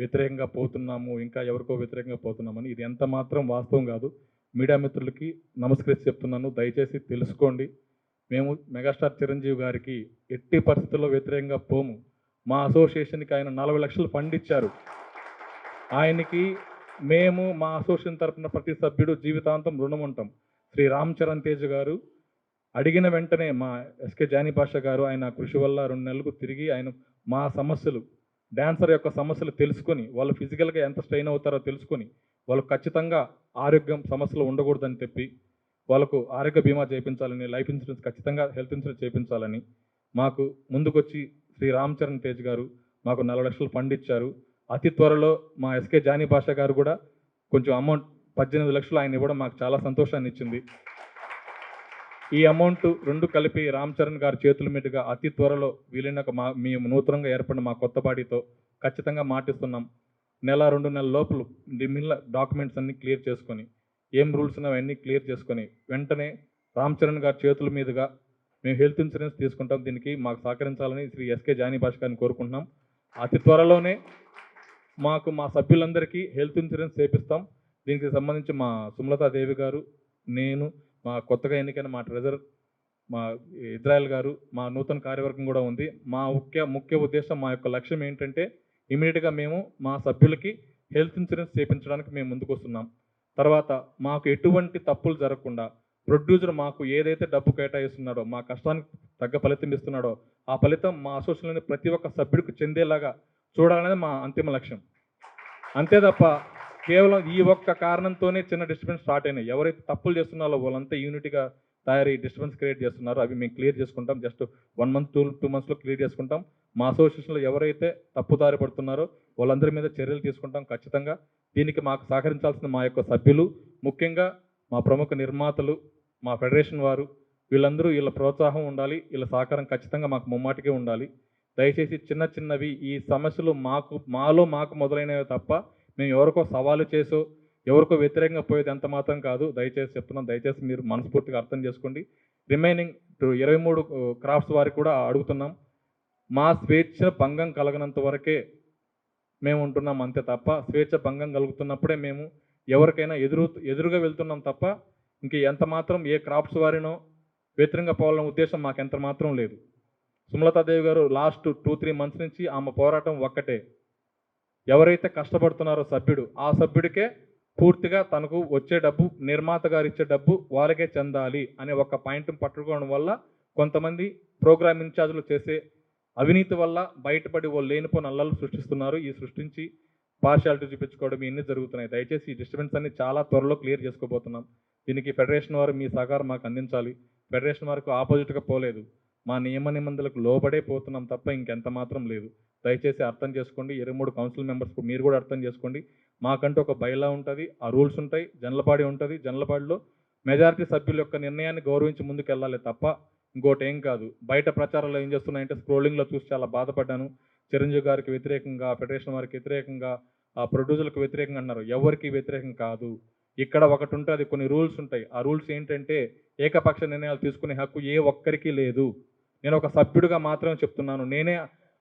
వ్యతిరేకంగా పోతున్నాము, ఇంకా ఎవరికో వ్యతిరేకంగా పోతున్నామని. ఇది ఎంత మాత్రం వాస్తవం కాదు. మీడియా మిత్రులకి నమస్కరించి చెప్తున్నాను, దయచేసి తెలుసుకోండి. మేము మెగాస్టార్ చిరంజీవి గారికి ఎట్టి పరిస్థితుల్లో వ్యతిరేకంగా పోము. మా అసోసియేషన్కి ఆయన 40 లక్షలు ఫండ్ ఇచ్చారు. ఆయనకి మేము మా అసోసియేషన్ తరఫున ప్రతి సభ్యుడు జీవితాంతం రుణం ఉంటాం. శ్రీ రామ్ చరణ్ తేజ్ గారు అడిగిన వెంటనే మా ఎస్కే జానీ పాషా గారు ఆయన కృషి వల్ల 2 నెలలకు తిరిగి ఆయన మా సమస్యలు, డాన్సర్ యొక్క సమస్యలు తెలుసుకొని, వాళ్ళు ఫిజికల్గా ఎంత స్ట్రెయిన్ అవుతారో తెలుసుకొని, వాళ్ళకు ఖచ్చితంగా ఆరోగ్యం సమస్యలు ఉండకూడదని చెప్పి వాళ్ళకు ఆరోగ్య బీమా చేయించాలని, లైఫ్ ఇన్సూరెన్స్ ఖచ్చితంగా హెల్త్ ఇన్సూరెన్స్ చేయించాలని మాకు ముందుకొచ్చి శ్రీ రామ్ చరణ్ తేజ్ గారు మాకు 40 లక్షలు ఫండ్ ఇచ్చారు. అతి త్వరలో మా ఎస్కే జానీ పాషా గారు కూడా కొంచెం అమౌంట్ 18 లక్షలు ఆయన ఇవ్వడం మాకు చాలా సంతోషాన్ని ఇచ్చింది. ఈ అమౌంట్ 2 కలిపి రామ్ చరణ్ గారి చేతుల మీదుగా అతి త్వరలో వీలైనాక మేము నూతనంగా ఏర్పడిన మా కొత్త బాడీతో ఖచ్చితంగా మాటిస్తున్నాం. 1-2 నెలల లోపల మిగిలిన డాక్యుమెంట్స్ అన్నీ క్లియర్ చేసుకొని, ఏం రూల్స్ ఉన్నాయో అన్నీ క్లియర్ చేసుకొని వెంటనే రామ్ చరణ్ గారి చేతుల మీదుగా మేము హెల్త్ ఇన్సూరెన్స్ తీసుకుంటాం. దీనికి మాకు సహకరించాలని శ్రీ ఎస్కే జానీ భాష గారిని కోరుకుంటున్నాం. అతి త్వరలోనే మాకు మా సభ్యులందరికీ హెల్త్ ఇన్సూరెన్స్ చేపిస్తాం. దీనికి సంబంధించి మా సుమలతాదేవి గారు, నేను, మా కొత్తగా ఎన్నికైన మా ట్రెజరర్ మా ఇజ్రాయెల్ గారు, మా నూతన కార్యవర్గం కూడా ఉంది. మా ముఖ్య ఉద్దేశం, మా యొక్క లక్ష్యం ఏంటంటే ఇమీడియట్గా మేము మా సభ్యులకి హెల్త్ ఇన్సూరెన్స్ చేయించడానికి మేము ముందుకు వస్తున్నాం. తర్వాత మాకు ఎటువంటి తప్పులు జరగకుండా ప్రొడ్యూసర్ మాకు ఏదైతే డబ్బు కేటాయిస్తున్నాడో, మా కష్టానికి తగ్గ ఫలితం ఇస్తున్నాడో, ఆ ఫలితం మా అసోసియేషన్లోని ప్రతి ఒక్క సభ్యుడికి చెందేలాగా చూడాలనేది మా అంతిమ లక్ష్యం. అంతే తప్ప కేవలం ఈ ఒక్క కారణంతోనే చిన్న డిస్టర్బెన్స్ స్టార్ట్ అయినాయి. ఎవరైతే తప్పులు చేస్తున్నారో వాళ్ళంతా యూనిటీగా తయారీ డిస్టర్బెన్స్ క్రియేట్ చేస్తున్నారు. అవి మేము క్లియర్ చేసుకుంటాం. జస్ట్ 1 month 2 monthsలో క్లియర్ చేసుకుంటాం. మా అసోసియేషన్లో ఎవరైతే తప్పుదారి పడుతున్నారో వాళ్ళందరి మీద చర్యలు తీసుకుంటాం ఖచ్చితంగా. దీనికి మాకు సహకరించాల్సిన మా యొక్క సభ్యులు, ముఖ్యంగా మా ప్రముఖ నిర్మాతలు, మా ఫెడరేషన్ వారు, వీళ్ళందరూ వీళ్ళ ప్రోత్సాహం ఉండాలి. వీళ్ళ సహకారం ఖచ్చితంగా మాకు ముమ్మాటికే ఉండాలి. దయచేసి చిన్నవి ఈ సమస్యలు మాకు మొదలైనవి తప్ప మేము ఎవరికో సవాలు చేసో ఎవరికో వ్యతిరేకంగా పోయేది ఎంత మాత్రం కాదు. దయచేసి చెప్తున్నాం, దయచేసి మీరు మనస్ఫూర్తిగా అర్థం చేసుకోండి. రిమైనింగ్ 23 క్రాఫ్ట్స్ వారికి కూడా అడుగుతున్నాం, మా స్వేచ్ఛ భంగం కలగనంత వరకే మేము ఉంటున్నాం. అంతే తప్ప స్వేచ్ఛ భంగం కలుగుతున్నప్పుడే మేము ఎవరికైనా ఎదురుగా వెళ్తున్నాం తప్ప ఇంక ఎంత మాత్రం ఏ క్రాఫ్ట్స్ వారినో వ్యతిరేకంగా పోవాలనే ఉద్దేశం మాకు ఎంత మాత్రం లేదు. సుమలతాదేవి గారు లాస్ట్ 2-3 months నుంచి ఆమె పోరాటం ఒక్కటే, ఎవరైతే కష్టపడుతున్నారో సభ్యుడు, ఆ సభ్యుడికే పూర్తిగా తనకు వచ్చే డబ్బు, నిర్మాత గారు ఇచ్చే డబ్బు వాళ్ళకే చెందాలి అనే ఒక పాయింట్ని పట్టుకోవడం వల్ల కొంతమంది ప్రోగ్రామ్ ఇన్ఛార్జ్లు చేసే అవినీతి వల్ల బయటపడి వాళ్ళు లేనిపోయిన అల్లలు సృష్టిస్తున్నారు. ఈ సృష్టించి పార్షియాలిటీ చూపించుకోవడం ఇవన్నీ జరుగుతున్నాయి. దయచేసి ఈ డిస్టర్బెన్స్ అన్ని చాలా త్వరలో క్లియర్ చేసుకోబోతున్నాం. దీనికి ఫెడరేషన్ వారు మీ సహకారం మాకు అందించాలి. ఫెడరేషన్ వారికి ఆపోజిట్గా పోలేదు, మా నియమ నిబంధనలకు లోబడే పోతున్నాం తప్ప ఇంకెంత మాత్రం లేదు. దయచేసి అర్థం చేసుకోండి. 23 కౌన్సిల్ మెంబర్స్ మీరు కూడా అర్థం చేసుకోండి. మాకంటూ ఒక బైలా ఉంటుంది, ఆ రూల్స్ ఉంటాయి, జనరల్ బాడీ ఉంటుంది. జనరల్ బాడీలో మెజారిటీ సభ్యుల యొక్క నిర్ణయాన్ని గౌరవించి ముందుకు వెళ్ళాలి తప్ప ఇంకోటి ఏం కాదు. బయట ప్రచారాలు ఏం చేస్తున్నాయంటే స్క్రోలింగ్లో చూసి చాలా బాధపడ్డాను. చిరంజీవి గారికి వ్యతిరేకంగా, ఫెడరేషన్ వారికి వ్యతిరేకంగా, ఆ ప్రొడ్యూసర్లకు వ్యతిరేకంగా అన్నారు. ఎవరికి వ్యతిరేకం కాదు. ఇక్కడ ఒకటి ఉంటుంది, కొన్ని రూల్స్ ఉంటాయి. ఆ రూల్స్ ఏంటంటే ఏకపక్ష నిర్ణయాలు తీసుకునే హక్కు ఏ ఒక్కరికి లేదు. నేను ఒక సభ్యుడిగా మాత్రమే చెప్తున్నాను. నేనే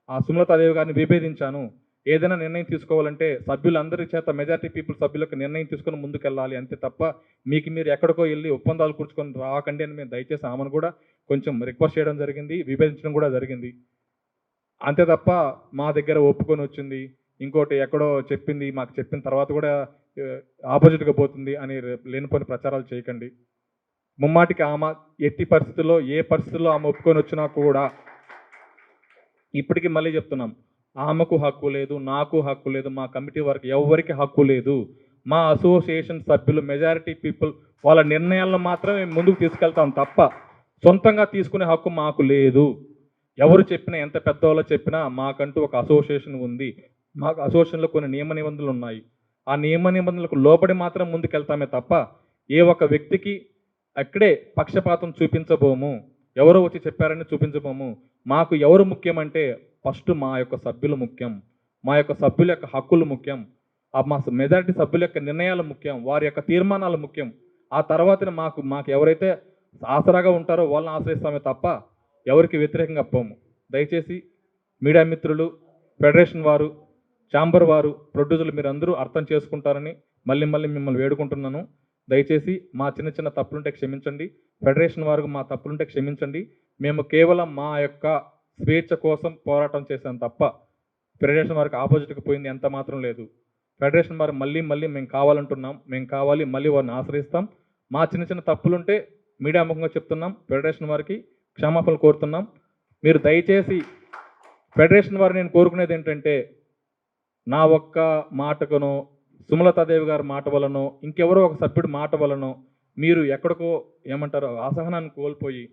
ఆ సుమలతాదేవి గారిని విభేదించాను. ఏదైనా నిర్ణయం తీసుకోవాలంటే సభ్యులందరి చేత మెజారిటీ పీపుల్ సభ్యులకు నిర్ణయం తీసుకొని ముందుకెళ్ళాలి అంతే తప్ప మీకు మీరు ఎక్కడికో వెళ్ళి ఒప్పందాలు కూర్చుకొని రాకండి అని మేము దయచేసి ఆమెను కూడా కొంచెం రిక్వెస్ట్ చేయడం జరిగింది, విభేదించడం కూడా జరిగింది. అంతే తప్ప మా దగ్గర ఒప్పుకొని వచ్చింది, ఇంకోటి ఎక్కడో చెప్పింది, మాకు చెప్పిన తర్వాత కూడా ఆపోజిట్గా పోతుంది అని లేనిపోని ప్రచారాలు చేయకండి. ముమ్మాటికి ఆమె ఎట్టి పరిస్థితుల్లో ఏ పరిస్థితుల్లో ఆమె ఒప్పుకొని వచ్చినా కూడా ఇప్పటికీ మళ్ళీ చెప్తున్నాం, ఆమెకు హక్కు లేదు, నాకు హక్కు లేదు, మా కమిటీ వారికి ఎవరికి హక్కు లేదు. మా అసోసియేషన్ సభ్యులు మెజారిటీ పీపుల్ వాళ్ళ నిర్ణయాలను మాత్రమే ముందుకు తీసుకెళ్తాం తప్ప సొంతంగా తీసుకునే హక్కు మాకు లేదు. ఎవరు చెప్పినా, ఎంత పెద్దవాళ్ళు చెప్పినా మాకంటూ ఒక అసోసియేషన్ ఉంది. మాకు అసోసియేషన్లో కొన్ని నియమ నిబంధనలు ఉన్నాయి. ఆ నియమ నిబంధనలకు లోబడి మాత్రం ముందుకెళ్తామే తప్ప ఏ ఒక్క వ్యక్తికి అక్కడే పక్షపాతం చూపించబోము, ఎవరో వచ్చి చెప్పారని చూపించబోము. మాకు ఎవరు ముఖ్యమంటే ఫస్ట్ మా యొక్క సభ్యులు ముఖ్యం, మా యొక్క సభ్యుల యొక్క హక్కులు ముఖ్యం, మా మెజారిటీ సభ్యుల యొక్క నిర్ణయాలు ముఖ్యం, వారి యొక్క తీర్మానాలు ముఖ్యం. ఆ తర్వాతనే మాకు ఎవరైతే ఆసరాగా ఉంటారో వాళ్ళని ఆశ్రయిస్తామే తప్ప ఎవరికి వ్యతిరేకంగా పోము. దయచేసి మీడియా మిత్రులు, ఫెడరేషన్ వారు, ఛాంబర్ వారు, ప్రొడ్యూసర్లు మీరందరూ అర్థం చేసుకుంటారని మళ్ళీ మిమ్మల్ని వేడుకుంటున్నాను. దయచేసి మా చిన్న తప్పులుంటే క్షమించండి. ఫెడరేషన్ వారికి మా తప్పులుంటే క్షమించండి. మేము కేవలం మా యొక్క స్వేచ్ఛ కోసం పోరాటం చేశాం తప్ప ఫెడరేషన్ వారికి ఆపోజిట్గా పోయింది ఎంత మాత్రం లేదు. ఫెడరేషన్ వారు మళ్ళీ మేము కావాలంటున్నాం, మేము కావాలి, మళ్ళీ వారిని ఆశ్రయిస్తాం. మా చిన్న తప్పులుంటే మీడియా ముఖంగా చెప్తున్నాం, ఫెడరేషన్ వారికి క్షమాపణలు కోరుతున్నాం. మీరు దయచేసి ఫెడరేషన్ వారు నేను కోరుకునేది ఏంటంటే, నా ఒక్క మాటకునో, సుమలతాదేవి గారి మాట వలనో, ఇంకెవరో ఒక సభ్యుడి మాట వలనో మీరు ఎక్కడికో ఏమంటారో అసహనాన్ని కోల్పోయి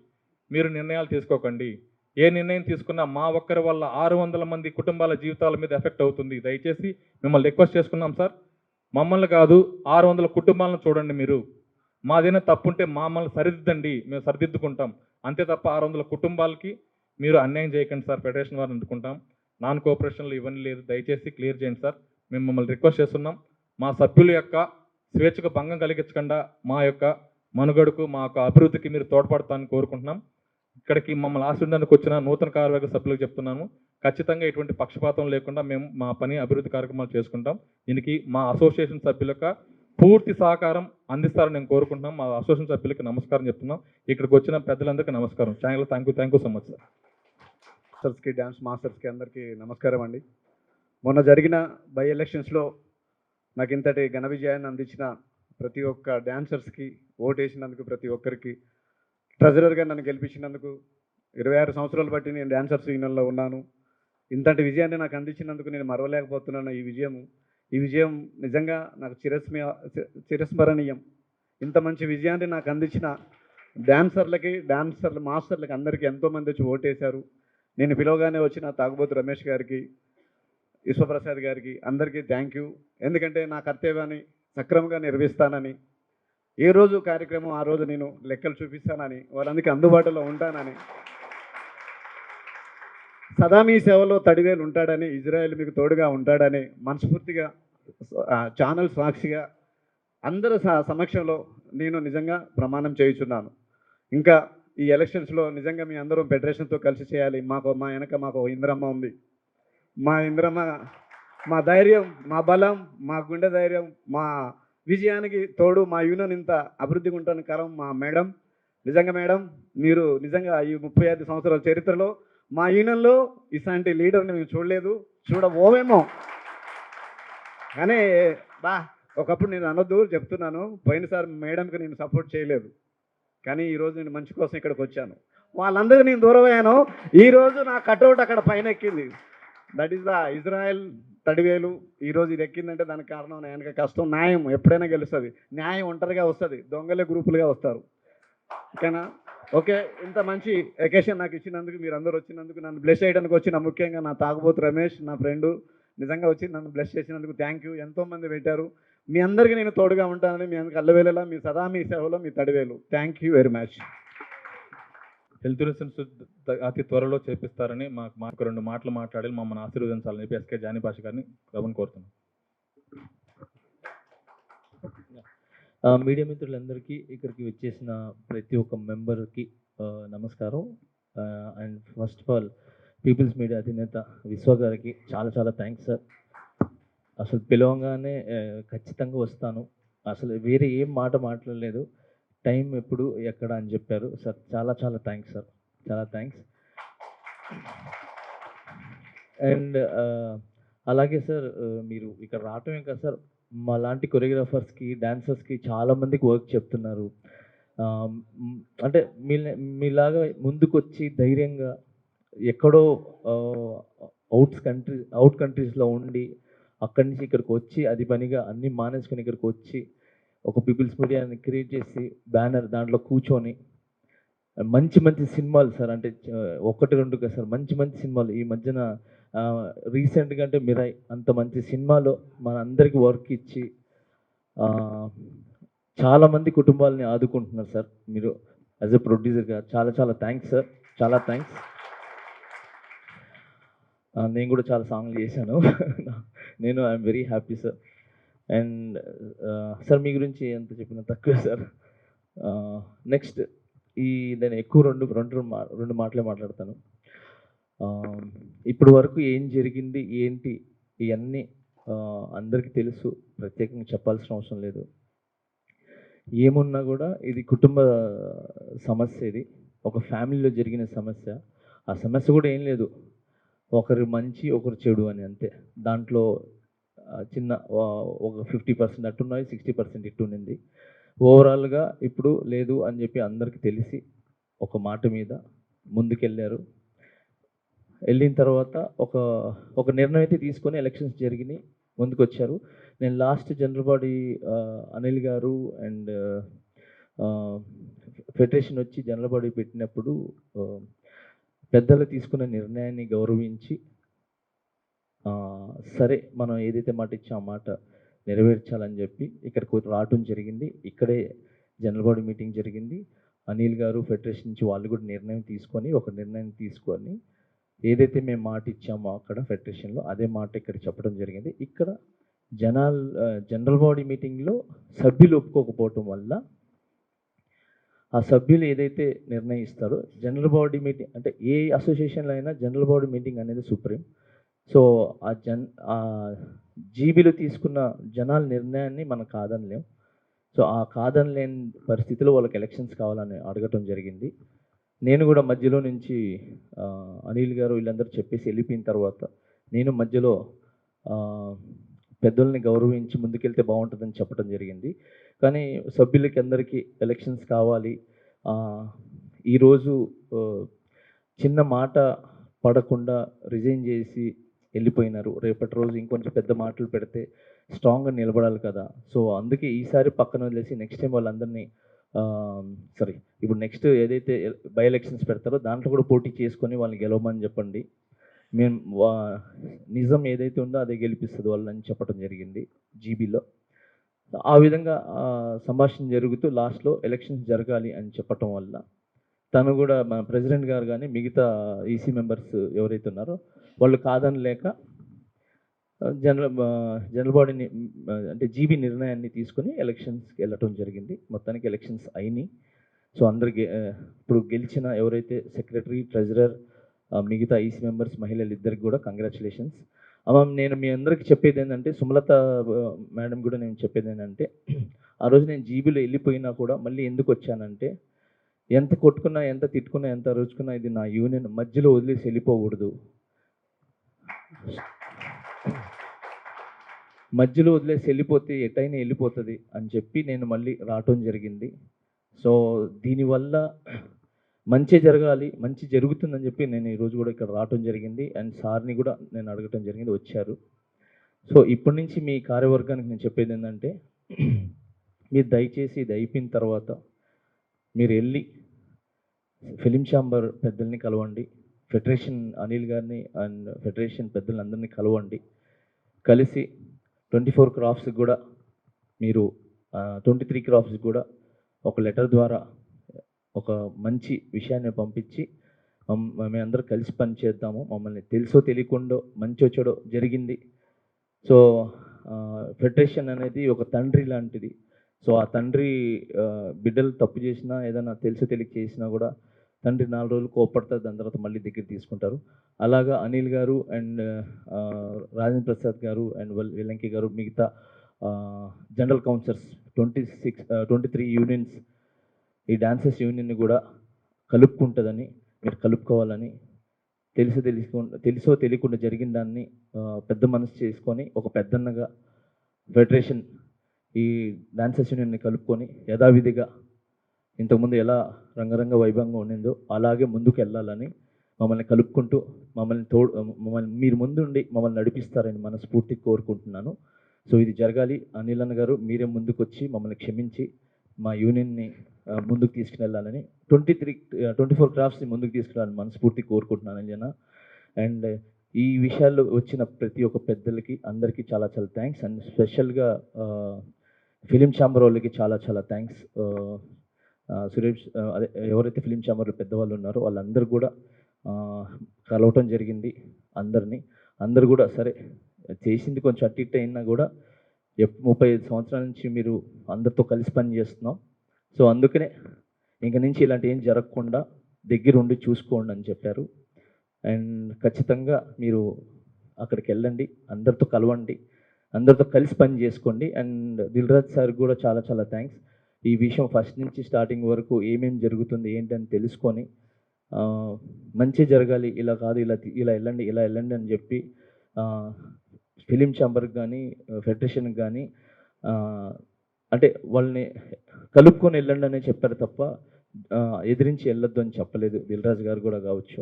మీరు నిర్ణయాలు తీసుకోకండి. ఏ నిర్ణయం తీసుకున్నా మా ఒక్కరి వల్ల 600 మంది కుటుంబాల జీవితాల మీద ఎఫెక్ట్ అవుతుంది. దయచేసి మిమ్మల్ని రిక్వెస్ట్ చేసుకున్నాం సార్, మమ్మల్ని కాదు 600 కుటుంబాలను చూడండి. మీరు మాదైనా తప్పుంటే మమ్మల్ని సరిదిద్దండి, మేము సరిదిద్దుకుంటాం. అంతే తప్ప 600 కుటుంబాలకి మీరు అన్యాయం చేయకండి సార్. ఫెడరేషన్ వారిని అందుకుంటాం. నాన్ కోఆపరేషన్లు ఇవన్నీ లేదు, దయచేసి క్లియర్ చేయండి సార్. మేము మిమ్మల్ని రిక్వెస్ట్ చేస్తున్నాం. మా సభ్యుల యొక్క స్వేచ్ఛకు భంగం కలిగించకుండా మనుగడకు మా యొక్క అభివృద్ధికి మీరు తోడ్పడతానని కోరుకుంటున్నాం. ఇక్కడికి మమ్మల్ని ఆశీర్వదించడానికి వచ్చిన నూతన కార్యవర్గ సభ్యులకు చెప్తున్నాను, ఖచ్చితంగా ఎటువంటి పక్షపాతం లేకుండా మేము మా పని అభివృద్ధి కార్యక్రమాలు చేసుకుంటాం. దీనికి మా అసోసియేషన్ సభ్యుల యొక్క పూర్తి సహకారం అందిస్తారని నేను కోరుకుంటున్నాం. మా అసోసియేషన్ సభ్యులకి నమస్కారం చెప్తున్నాం. ఇక్కడికి వచ్చిన పెద్దలందరికీ నమస్కారం. Thank you so much sir. మాస్టర్స్కి, డ్యాన్స్ మాస్టర్స్కి అందరికీ నమస్కారం అండి. మొన్న జరిగిన బై ఎలక్షన్స్లో నాకు ఇంతటి ఘన విజయాన్ని అందించిన ప్రతి ఒక్క డ్యాన్సర్స్కి, ఓటు వేసినందుకు ప్రతి ఒక్కరికి, ట్రెజరర్గా నన్ను గెలిపించినందుకు, 26 సంవత్సరాలు బట్టి నేను డ్యాన్సర్స్ యూనియన్లో ఉన్నాను. ఇంతటి విజయాన్ని నాకు అందించినందుకు నేను మరవలేకపోతున్నాను. ఈ విజయం నిజంగా నాకు చిరస్మరణీయం. ఇంత మంచి విజయాన్ని నాకు అందించిన డాన్సర్ల మాస్టర్లకి అందరికీ ఎంతోమంది వచ్చి ఓటేశారు. నేను పిలవగానే వచ్చిన తాగుబోతు రమేష్ గారికి, విశ్వప్రసాద్ గారికి అందరికీ థ్యాంక్ యూ. ఎందుకంటే నా కర్తవ్యాన్ని సక్రమంగా నిర్వహిస్తానని, ఏ రోజు కార్యక్రమం ఆ రోజు నేను లెక్కలు చూపిస్తానని, వాళ్ళందరికీ అందుబాటులో ఉంటానని, సదా మీ సేవలో తడివేలు ఉంటాడని, ఇజ్రాయెల్ మీకు తోడుగా ఉంటాడని మనస్ఫూర్తిగా ఛానల్ సాక్షిగా అందరి సమక్షంలో నేను నిజంగా ప్రమాణం చేయుచున్నాను. ఇంకా ఈ ఎలక్షన్స్లో నిజంగా మీ అందరూ ఫెడరేషన్తో కలిసి చేయాలి. మా వెనక మాకు ఇంద్రమ్మ ఉంది. మా ఇంద్రమ్మ మా ధైర్యం, మా బలం, మా గుండె ధైర్యం, మా విజయానికి తోడు. మా యూనియన్ ఇంత అభివృద్ధిగా ఉంటాను కారణం మా మేడం. నిజంగా మేడం, మీరు నిజంగా ఈ 35 సంవత్సరాల చరిత్రలో మా యూనియన్లో ఇలాంటి లీడర్ని మేము చూడబోమేమో. కానీ ఒకప్పుడు నేను అనొద్దు చెప్తున్నాను, పోయినసారి మేడంకి నేను సపోర్ట్ చేయలేదు, కానీ ఈరోజు నేను మంచి కోసం ఇక్కడికి వచ్చాను. వాళ్ళందరికీ నేను దూరం అయ్యాను. ఈరోజు నా కటౌట్ అక్కడ పైన ఎక్కింది. That is the Israel Thadivelu. ఈరోజు ఇది ఎక్కిందంటే దానికి కారణం నా వెనక కష్టం. న్యాయం ఎప్పుడైనా గెలుస్తుంది. న్యాయం ఒంటరిగా వస్తుంది, దొంగలే గ్రూపులుగా వస్తారు. ఓకేనా? ఓకే, ఇంత మంచి ఎకేషన్ నాకు ఇచ్చినందుకు, మీరు అందరూ వచ్చినందుకు, నన్ను బ్లెస్ చేయడానికి వచ్చిన ముఖ్యంగా నా తాగుబోతు రమేష్, నా ఫ్రెండు, నిజంగా వచ్చి నన్ను బ్లెస్ చేసినందుకు థ్యాంక్ యూ. ఎంతోమంది పెట్టారు. మీ అందరికీ నేను తోడుగా ఉంటానని, మీ అందరికి అల్లవేళలా మీ సదా మీ సేవలో మీ Tadivelu. Thank you very much. Health insurance అతి త్వరలో చేపిస్తారని మాకు 2 మాటలు మాట్లాడి మమ్మల్ని ఆశీర్వదించాలని చెప్పి ఎస్కే జానీ భాష గారిని కోరుతున్నాను. మీడియా మిత్రులందరికీ, ఇక్కడికి వచ్చేసిన ప్రతి ఒక్క మెంబర్కి నమస్కారం. And first of all peoples media అధినేత విశ్వ గారికి చాలా చాలా థ్యాంక్స్ సార్. అసలు పిలవగానే ఖచ్చితంగా వస్తాను, అసలు వేరే ఏం మాట మాట్లాడలేదు, టైం ఎప్పుడు ఎక్కడ అని చెప్పారు సార్. చాలా చాలా థ్యాంక్స్ సార్, చాలా థ్యాంక్స్. అండ్ అలాగే సార్, మీరు ఇక్కడ రావటమే కదా సార్, మా లాంటి కొరియోగ్రాఫర్స్కి, డాన్సర్స్కి చాలామందికి వర్క్ చెప్తున్నారు. అంటే మీలాగా ముందుకొచ్చి ధైర్యంగా ఎక్కడో అవుట్ కంట్రీస్లో ఉండి అక్కడి నుంచి ఇక్కడికి వచ్చి అది పనిగా అన్నీ మానేసుకొని ఇక్కడికి వచ్చి ఒక పీపుల్స్ మీడియాని క్రియేట్ చేసి బ్యానర్ దాంట్లో కూర్చొని మంచి మంచి సినిమాలు సార్, అంటే 1-2 కదా సార్, మంచి మంచి సినిమాలు ఈ మధ్యన రీసెంట్గా అంటే మిరాయ్ అంత మంచి సినిమాలో మన అందరికీ వర్క్ ఇచ్చి చాలామంది కుటుంబాలని ఆదుకుంటున్నారు సార్ మీరు యాజ్ ఎ ప్రొడ్యూసర్గా. చాలా చాలా థ్యాంక్స్ సార్, చాలా థ్యాంక్స్. నేను కూడా చాలా సాంగ్లు చేశాను. నేను I'm very happy sir. And sir మీ గురించి ఎంత చెప్పినా తక్కువ సార్. నెక్స్ట్ నేను ఎక్కువ రెండు మాటలే మాట్లాడతాను. ఇప్పుడు వరకు ఏం జరిగింది ఏంటి ఇవన్నీ అందరికీ తెలుసు, ప్రత్యేకంగా చెప్పాల్సిన అవసరం లేదు. ఏమున్నా కూడా ఇది కుటుంబ సమస్య, ఇది ఒక ఫ్యామిలీలో జరిగిన సమస్య. ఆ సమస్య కూడా ఏం లేదు, ఒకరు మంచి ఒకరు చెడు అని, అంతే. దాంట్లో చిన్న ఒక 50% అట్టున్నది, 60% ఇట్టునింది. ఓవరాల్గా ఇప్పుడు లేదు అని చెప్పి అందరికీ తెలిసి ఒక మాట మీద ముందుకెళ్ళారు. వెళ్ళిన తర్వాత ఒక నిర్ణయం అయితే తీసుకొని ఎలక్షన్స్ జరిగినాయి, ముందుకు వచ్చారు. నేను లాస్ట్ జనరల్ బాడీ అనిల్ గారు అండ్ ఫెడరేషన్ వచ్చి జనరల్ బాడీ పెట్టినప్పుడు పెద్దలు తీసుకున్న నిర్ణయాన్ని గౌరవించి సరే మనం ఏదైతే మాట ఇచ్చా ఆ మాట నెరవేర్చాలని చెప్పి ఇక్కడికి రావటం జరిగింది. ఇక్కడే జనరల్ బాడీ మీటింగ్ జరిగింది. అనిల్ గారు ఫెడరేషన్ నుంచి వాళ్ళు కూడా నిర్ణయం తీసుకొని ఏదైతే మేము మాట ఇచ్చామో అక్కడ ఫెడరేషన్లో అదే మాట ఇక్కడ చెప్పడం జరిగింది. ఇక్కడ జనరల్ బాడీ మీటింగ్లో సభ్యులు ఒప్పుకోకపోవటం వల్ల ఆ సభ్యులు ఏదైతే నిర్ణయిస్తారో జనరల్ బాడీ మీటింగ్ అంటే ఏ అసోసియేషన్లో అయినా జనరల్ బాడీ మీటింగ్ అనేది సుప్రీం. సో ఆ జీబీలు తీసుకున్న జనాల నిర్ణయాన్ని మనం కాదనలేం. సో ఆ కాదనలేని పరిస్థితిలో వాళ్ళకి ఎలక్షన్స్ కావాలని అడగటం జరిగింది. నేను కూడా మధ్యలో నుంచి అనిల్ గారు వీళ్ళందరూ చెప్పేసి వెళ్ళిపోయిన తర్వాత నేను మధ్యలో పెద్దల్ని గౌరవించి ముందుకెళ్తే బాగుంటుందని చెప్పడం జరిగింది. కానీ సభ్యులకి అందరికీ ఎలక్షన్స్ కావాలి, ఈరోజు చిన్న మాట పడకుండా రిజైన్ చేసి వెళ్ళిపోయినారు. రేపటి రోజు ఇంకొంచెం పెద్ద మాటలు పెడితే స్ట్రాంగ్గా నిలబడాలి కదా. సో అందుకే ఈసారి పక్కన వదిలేసి నెక్స్ట్ టైం వాళ్ళందరినీ ఇప్పుడు నెక్స్ట్ ఏదైతే బై ఎలక్షన్స్ పెడతారో దాంట్లో కూడా పోటీ చేసుకొని వాళ్ళని గెలవమని చెప్పండి. మేము నిజం ఏదైతే ఉందో అదే గెలిపిస్తుంది వాళ్ళని చెప్పడం జరిగింది జీబీలో. ఆ విధంగా సంభాషణ జరుగుతూ లాస్ట్లో ఎలక్షన్స్ జరగాలి అని చెప్పటం వల్ల తను కూడా మన ప్రెసిడెంట్ గారు కానీ మిగతా ఈసీ మెంబర్స్ ఎవరైతే ఉన్నారో వాళ్ళు కాదనలేక జనరల్ బాడీని అంటే జీబీ నిర్ణయాన్ని తీసుకొని ఎలక్షన్స్కి వెళ్ళటం జరిగింది. మొత్తానికి ఎలక్షన్స్ అయినాయి. సో అందరికి ఇప్పుడు గెలిచిన ఎవరైతే సెక్రటరీ, ట్రెజరర్, మిగతా ఈసీ మెంబర్స్, మహిళలు ఇద్దరికి కూడా కంగ్రాచులేషన్స్. నేను మీ అందరికీ చెప్పేది ఏంటంటే, సుమలత మేడం కూడా నేను చెప్పేది ఏంటంటే, ఆ రోజు నేను జీబీలో వెళ్ళిపోయినా కూడా మళ్ళీ ఎందుకు వచ్చానంటే, ఎంత కొట్టుకున్నా, ఎంత తిట్టుకున్నా, ఎంత అరుచుకున్నా ఇది నా యూనియన్, మధ్యలో వదిలేసి వెళ్ళిపోకూడదు. మధ్యలో వదిలేసి వెళ్ళిపోతే ఎటైనా వెళ్ళిపోతుంది అని చెప్పి నేను మళ్ళీ రావటం జరిగింది. సో దీనివల్ల మంచి జరగాలి, మంచి జరుగుతుందని చెప్పి నేను ఈరోజు కూడా ఇక్కడ రావటం జరిగింది. అండ్ సార్ని కూడా నేను అడగటం జరిగింది, వచ్చారు. సో ఇప్పటి నుంచి మీ కార్యవర్గానికి నేను చెప్పేది ఏంటంటే, మీరు దయచేసి ఇది అయిపోయిన తర్వాత మీరు వెళ్ళి ఫిలిం ఛాంబర్ పెద్దల్ని కలవండి, ఫెడరేషన్ అనిల్ గారిని అండ్ ఫెడరేషన్ పెద్దలందరినీ కలవండి. కలిసి 24 క్రాఫ్ట్స్కి కూడా మీరు 23 క్రాఫ్ట్స్కి కూడా ఒక లెటర్ ద్వారా ఒక మంచి విషయాన్ని పంపించి మేమందరూ కలిసి పని చేద్దాము. మమ్మల్ని తెలుసో తెలియకుండా మంచో చెడో జరిగింది. సో ఫెడరేషన్ అనేది ఒక తండ్రి లాంటిది. సో ఆ తండ్రి బిడ్డలు తప్పు చేసినా, ఏదైనా తెలుసో తెలియక చేసినా కూడా తండ్రి 4 రోజులు కోపడతారు, దాని తర్వాత మళ్ళీ దగ్గర తీసుకుంటారు. అలాగా అనిల్ గారు అండ్ రాజేంద్ర ప్రసాద్ గారు అండ్ వెల్లంకి గారు మిగతా జనరల్ కౌన్సిలర్స్ 23 యూనియన్స్ ఈ డాన్సర్స్ యూనియన్ని కూడా కలుపుకుంటుందని, మీరు కలుపుకోవాలని, తెలుసో తెలియకుండా జరిగిన దాన్ని పెద్ద మనసు చేసుకొని ఒక పెద్దన్నగా ఫెడరేషన్ ఈ డాన్సర్స్ యూనియన్ని కలుపుకొని యథావిధిగా ఇంతకుముందు ఎలా రంగరంగ వైభవంగా ఉండిందో అలాగే ముందుకు వెళ్ళాలని, మమ్మల్ని కలుపుకుంటూ మమ్మల్ని మీరు ముందుండి మమ్మల్ని నడిపిస్తారని మనస్ఫూర్తిగా కోరుకుంటున్నాను. సో ఇది జరగాలి. అనిల్ అన్న గారు మీరే ముందుకు వచ్చి మమ్మల్ని క్షమించి మా యూనియన్ని ముందుకు తీసుకువెళ్ళాలని, 24 క్రాఫ్ట్స్ని ముందుకు తీసుకెళ్ళాలని మనస్ఫూర్తిగా కోరుకుంటున్నాను అంజనా. అండ్ ఈ విషయాల్లో వచ్చిన ప్రతి ఒక్క పెద్దలకి అందరికీ చాలా చాలా థ్యాంక్స్. అండ్ స్పెషల్గా ఫిలిం ఛాంబర్ వాళ్ళకి చాలా చాలా థ్యాంక్స్. సురేష్ అదే ఎవరైతే ఫిలిం ఛాంబర్లో పెద్దవాళ్ళు ఉన్నారో వాళ్ళందరూ కూడా కలవటం జరిగింది. అందరూ కూడా సరే చేసింది కొంచెం అటు ఇటు అయినా కూడా 35 సంవత్సరాల నుంచి మీరు అందరితో కలిసి పని చేస్తున్నాం. సో అందుకనే ఇంక నుంచి ఇలాంటి ఏం జరగకుండా దగ్గరుండి చూసుకోండి అని చెప్పారు. అండ్ ఖచ్చితంగా మీరు అక్కడికి వెళ్ళండి, అందరితో కలవండి, అందరితో కలిసి పని చేసుకోండి. అండ్ దిల్రాజ్ సార్ కూడా చాలా చాలా థ్యాంక్స్. ఈ విషయం ఫస్ట్ నుంచి స్టార్టింగ్ వరకు ఏమేమి జరుగుతుంది ఏంటని తెలుసుకొని మంచి జరగాలి, ఇలా కాదు ఇలా వెళ్ళండి అని చెప్పి ఫిలిం ఛాంబర్కి కానీ ఫెడరేషన్కి కానీ అంటే వాళ్ళని కలుపుకొని వెళ్ళండి అనే చెప్పారు తప్ప ఎదిరించి వెళ్ళొద్దు అని చెప్పలేదు. దిల్రాజ్ గారు కూడా కావచ్చు.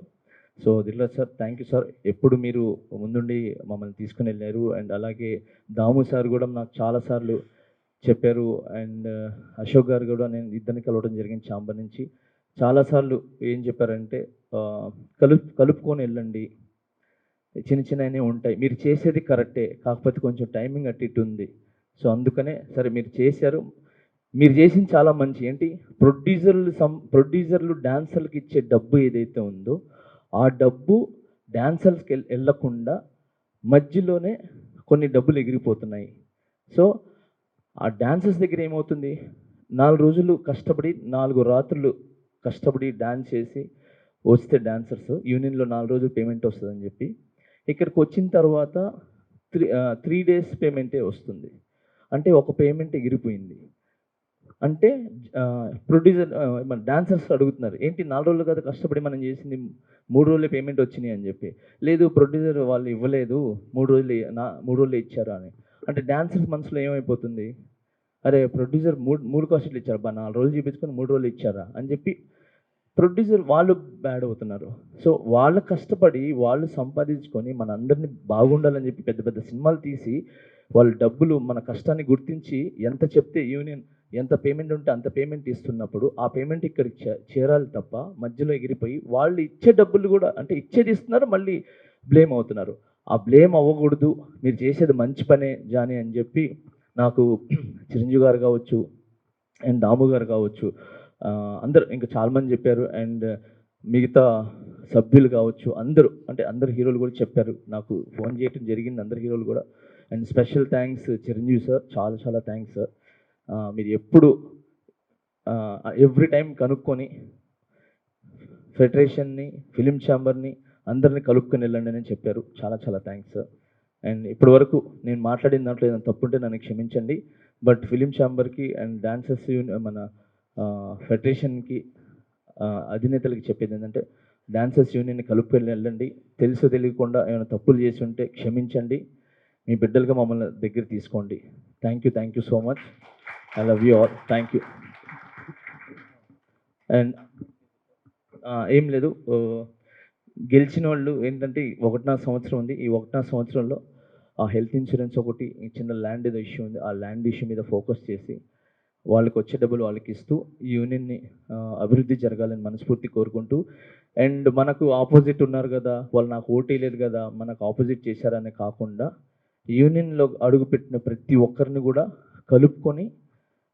So Dilraj sir thank you sir, ఎప్పుడు మీరు ముందుండి మమ్మల్ని తీసుకుని వెళ్ళారు. అండ్ అలాగే దాము సార్ కూడా నాకు చాలాసార్లు చెప్పారు. అండ్ అశోక్ గారు కూడా నేను ఇద్దరిని కలవడం జరిగింది ఛాంబర్ నుంచి. చాలాసార్లు ఏం చెప్పారంటే కలుపుకొని వెళ్ళండి, చిన్నవి ఉంటాయి, మీరు చేసేది కరెక్టే, కాకపోతే కొంచెం టైమింగ్ అటు ఇటు ఉంది. సో అందుకనే సరే మీరు చేశారు, మీరు చేసింది చాలా మంచి. ఏంటి ప్రొడ్యూసర్లు డాన్సర్లకు ఇచ్చే డబ్బు ఏదైతే ఉందో ఆ డబ్బు డాన్సర్స్కి వెళ్ళకుండా మధ్యలోనే కొన్ని డబ్బులు ఎగిరిపోతున్నాయి. సో ఆ డాన్సర్స్ దగ్గర ఏమవుతుంది, 4 రోజులు కష్టపడి 4 రాత్రులు కష్టపడి డ్యాన్స్ చేసి వస్తే డాన్సర్స్ యూనియన్లో 4 రోజులు పేమెంట్ వస్తుందని చెప్పి ఇక్కడికి వచ్చిన తర్వాత 3 డేస్ పేమెంటే వస్తుంది. అంటే ఒక పేమెంట్ ఎగిరిపోయింది. అంటే ప్రొడ్యూసర్ మన డాన్సర్స్ అడుగుతున్నారు, ఏంటి 4 రోజులు కదా కష్టపడి మనం చేసింది 3 రోజులే పేమెంట్ వచ్చినాయి అని చెప్పి. లేదు ప్రొడ్యూసర్ వాళ్ళు ఇవ్వలేదు, 3 రోజులే ఇచ్చారా అని. అంటే డాన్సర్స్ మనసులో ఏమైపోతుంది, అరే ప్రొడ్యూసర్ మూడు కాస్ట్లు ఇచ్చారు బా 4 రోజులు చూపించుకొని 3 రోజులు ఇచ్చారా అని చెప్పి ప్రొడ్యూసర్ వాళ్ళు బ్యాడ్ అవుతున్నారు. సో వాళ్ళు కష్టపడి వాళ్ళు సంపాదించుకొని మన అందరినీ బాగుండాలని చెప్పి పెద్ద పెద్ద సినిమాలు తీసి వాళ్ళ డబ్బులు మన కష్టాన్ని గుర్తించి ఎంత చెప్తే యూనియన్ ఎంత పేమెంట్ ఉంటే అంత పేమెంట్ ఇస్తున్నప్పుడు ఆ పేమెంట్ ఇక్కడికి చేరాలి తప్ప మధ్యలో ఎగిరిపోయి వాళ్ళు ఇచ్చే డబ్బులు కూడా అంటే ఇచ్చేది ఇస్తున్నారు మళ్ళీ బ్లేమ్ అవుతున్నారు. ఆ బ్లేమ్ అవ్వకూడదు, మీరు చేసేది మంచి పనే జానీ అని చెప్పి నాకు చిరంజీవి గారు కావచ్చు అండ్ దాము గారు కావచ్చు అందరు ఇంకా చాలామంది చెప్పారు అండ్ మిగతా సభ్యులు కావచ్చు అందరూ అంటే అందరు హీరోలు కూడా చెప్పారు, నాకు ఫోన్ చేయడం జరిగింది అందరు హీరోలు కూడా. And special thanks Chiranjeevi sir, చాలా చాలా థ్యాంక్స్ సార్. మీరు ఎప్పుడు ఎవ్రీ టైం కనుక్కొని ఫెడరేషన్ని ఫిలిం ఛాంబర్ని అందరినీ కలుపుకొని వెళ్ళండి అని చెప్పారు, చాలా చాలా థ్యాంక్స్ సార్. అండ్ ఇప్పటి వరకు నేను మాట్లాడిన దాంట్లో ఏదైనా తప్పుంటే నన్ను క్షమించండి. బట్ ఫిలిం ఛాంబర్కి అండ్ డాన్సర్స్ మన ఫెడరేషన్కి అధినేతలకి చెప్పేది ఏంటంటే డాన్సర్స్ యూనియన్ని కలుపుకొని వెళ్ళండి. తెలుసో తెలియకుండా ఏమైనా తప్పులు చేసి ఉంటే క్షమించండి, మీ బిడ్డలుగా మమ్మల్ని దగ్గర తీసుకోండి. Thank you so much. I love you all. Thank you. And ఏం లేదు, గెలిచిన వాళ్ళు ఏంటంటే 1.5 సంవత్సరం ఉంది. ఈ 1.5 సంవత్సరంలో ఆ హెల్త్ ఇన్సూరెన్స్ ఒకటి చిన్న ల్యాండ్ ఏదో ఇష్యూ ఉంది, ఆ ల్యాండ్ ఇష్యూ మీద ఫోకస్ చేసి వాళ్ళకి వచ్చే డబ్బులు వాళ్ళకి ఇస్తూ ఈ యూనియన్ని అభివృద్ధి జరగాలని మనస్ఫూర్తి కోరుకుంటూ అండ్ మనకు ఆపోజిట్ ఉన్నారు కదా వాళ్ళు నాకు ఓటీ లేదు కదా మనకు ఆపోజిట్ చేశారనే కాకుండా యూనియన్లో అడుగుపెట్టిన ప్రతి ఒక్కరిని కూడా కలుపుకొని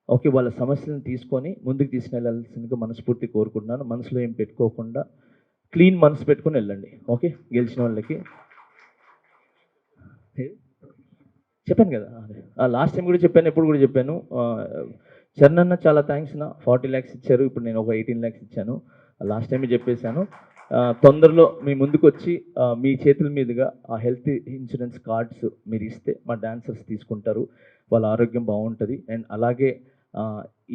ఓకే వాళ్ళ సమస్యలను తీసుకొని ముందుకు తీసుకెళ్లాల్సిందిగా మనస్ఫూర్తి కోరుకుంటున్నాను. మనసులో ఏం పెట్టుకోకుండా క్లీన్ మనసు పెట్టుకొని వెళ్ళండి. ఓకే, గెలిచిన వాళ్ళకి చెప్పాను కదా, లాస్ట్ టైం కూడా చెప్పాను, ఎప్పుడు కూడా చెప్పాను. చరణ్ అన్న చాలా థ్యాంక్స్ నా 40 lakhs ఇచ్చారు, ఇప్పుడు నేను ఒక 18 lakhs ఇచ్చాను. లాస్ట్ టైమే చెప్పేశాను. తొందరలో మీ ముందుకు వచ్చి మీ చేతుల మీదుగా ఆ హెల్త్ ఇన్సూరెన్స్ కార్డ్స్ మీరు ఇస్తే మా డాన్సర్స్ తీసుకుంటారు, వాళ్ళ ఆరోగ్యం బాగుంటుంది. అండ్ అలాగే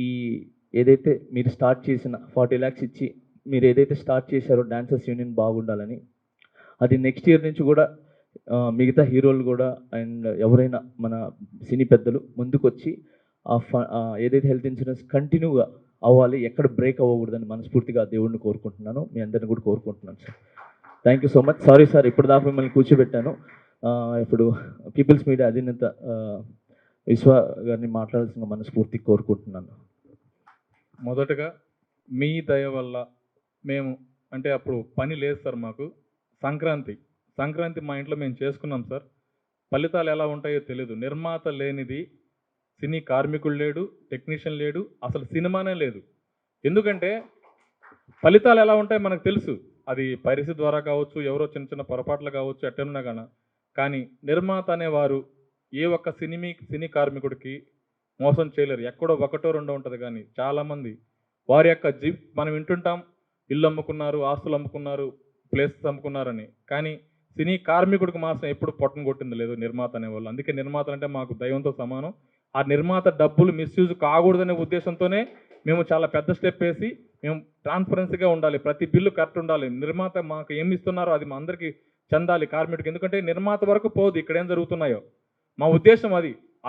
ఈ ఏదైతే మీరు స్టార్ట్ చేసిన 40 lakhs ఇచ్చి మీరు ఏదైతే స్టార్ట్ చేశారో డాన్సర్స్ యూనియన్ బాగుండాలని, అది నెక్స్ట్ ఇయర్ నుంచి కూడా మిగతా హీరోలు కూడా అండ్ ఎవరైనా మన సినీ పెద్దలు ముందుకు వచ్చి ఏదైతే హెల్త్ ఇన్సూరెన్స్ కంటిన్యూగా అవ్వాలి, ఎక్కడ బ్రేక్ అవ్వకూడదని మనస్ఫూర్తిగా దేవుడిని కోరుకుంటున్నాను, మీ అందరిని కూడా కోరుకుంటున్నాను sir. Thank you so much. Sorry sir ఇప్పుడు దాకా మిమ్మల్ని కూర్చోబెట్టాను. ఇప్పుడు పీపుల్స్ మీడియా అధినేత విశ్వ గారిని మాట్లాడాల్సిన మనస్ఫూర్తి కోరుకుంటున్నాను. మొదటగా మీ దయ వల్ల మేము అంటే అప్పుడు పని లేదు సార్, మాకు సంక్రాంతి మా ఇంట్లో మేము చేసుకున్నాం సార్. ఫలితాలు ఎలా ఉంటాయో తెలియదు. నిర్మాత లేనిది సినీ కార్మికుడు లేడు, టెక్నీషియన్ లేడు, అసలు సినిమానే లేదు. ఎందుకంటే ఫలితాలు ఎలా ఉంటాయో మనకు తెలుసు, అది పరిస్థితి ద్వారా కావచ్చు, ఎవరో చిన్న చిన్న పొరపాట్లు కావచ్చు, ఎట్టనున్నా కానీ నిర్మాత అనేవారు ఏ ఒక్క సినీ కార్మికుడికి మోసం చేయలేరు. ఎక్కడో ఒకటో రెండో ఉంటుంది, కానీ చాలామంది వారి యొక్క మనం వింటుంటాం ఇల్లు అమ్ముకున్నారు, ఆస్తులు అమ్ముకున్నారు, ప్లేసెస్ అమ్ముకున్నారని, కానీ సినీ కార్మికుడికి మాత్రం ఎప్పుడు పొట్టను కొట్టింది లేదు నిర్మాత అనేవాళ్ళు. అందుకే నిర్మాత అంటే మాకు దైవంతో సమానం. ఆ నిర్మాత డబ్బులు మిస్యూజ్ కాకూడదనే ఉద్దేశంతోనే మేము చాలా పెద్ద స్టెప్ వేసి మేము ట్రాన్స్పరెన్సీగా ఉండాలి, ప్రతి బిల్లు కరెక్ట్ ఉండాలి, నిర్మాత మాకు ఏమి ఇస్తున్నారో అది మా అందరికీ చెందాలి కార్మికుడికి. ఎందుకంటే నిర్మాత వరకు పోదు ఇక్కడ ఏం జరుగుతున్నాయో, మా ఉద్దేశం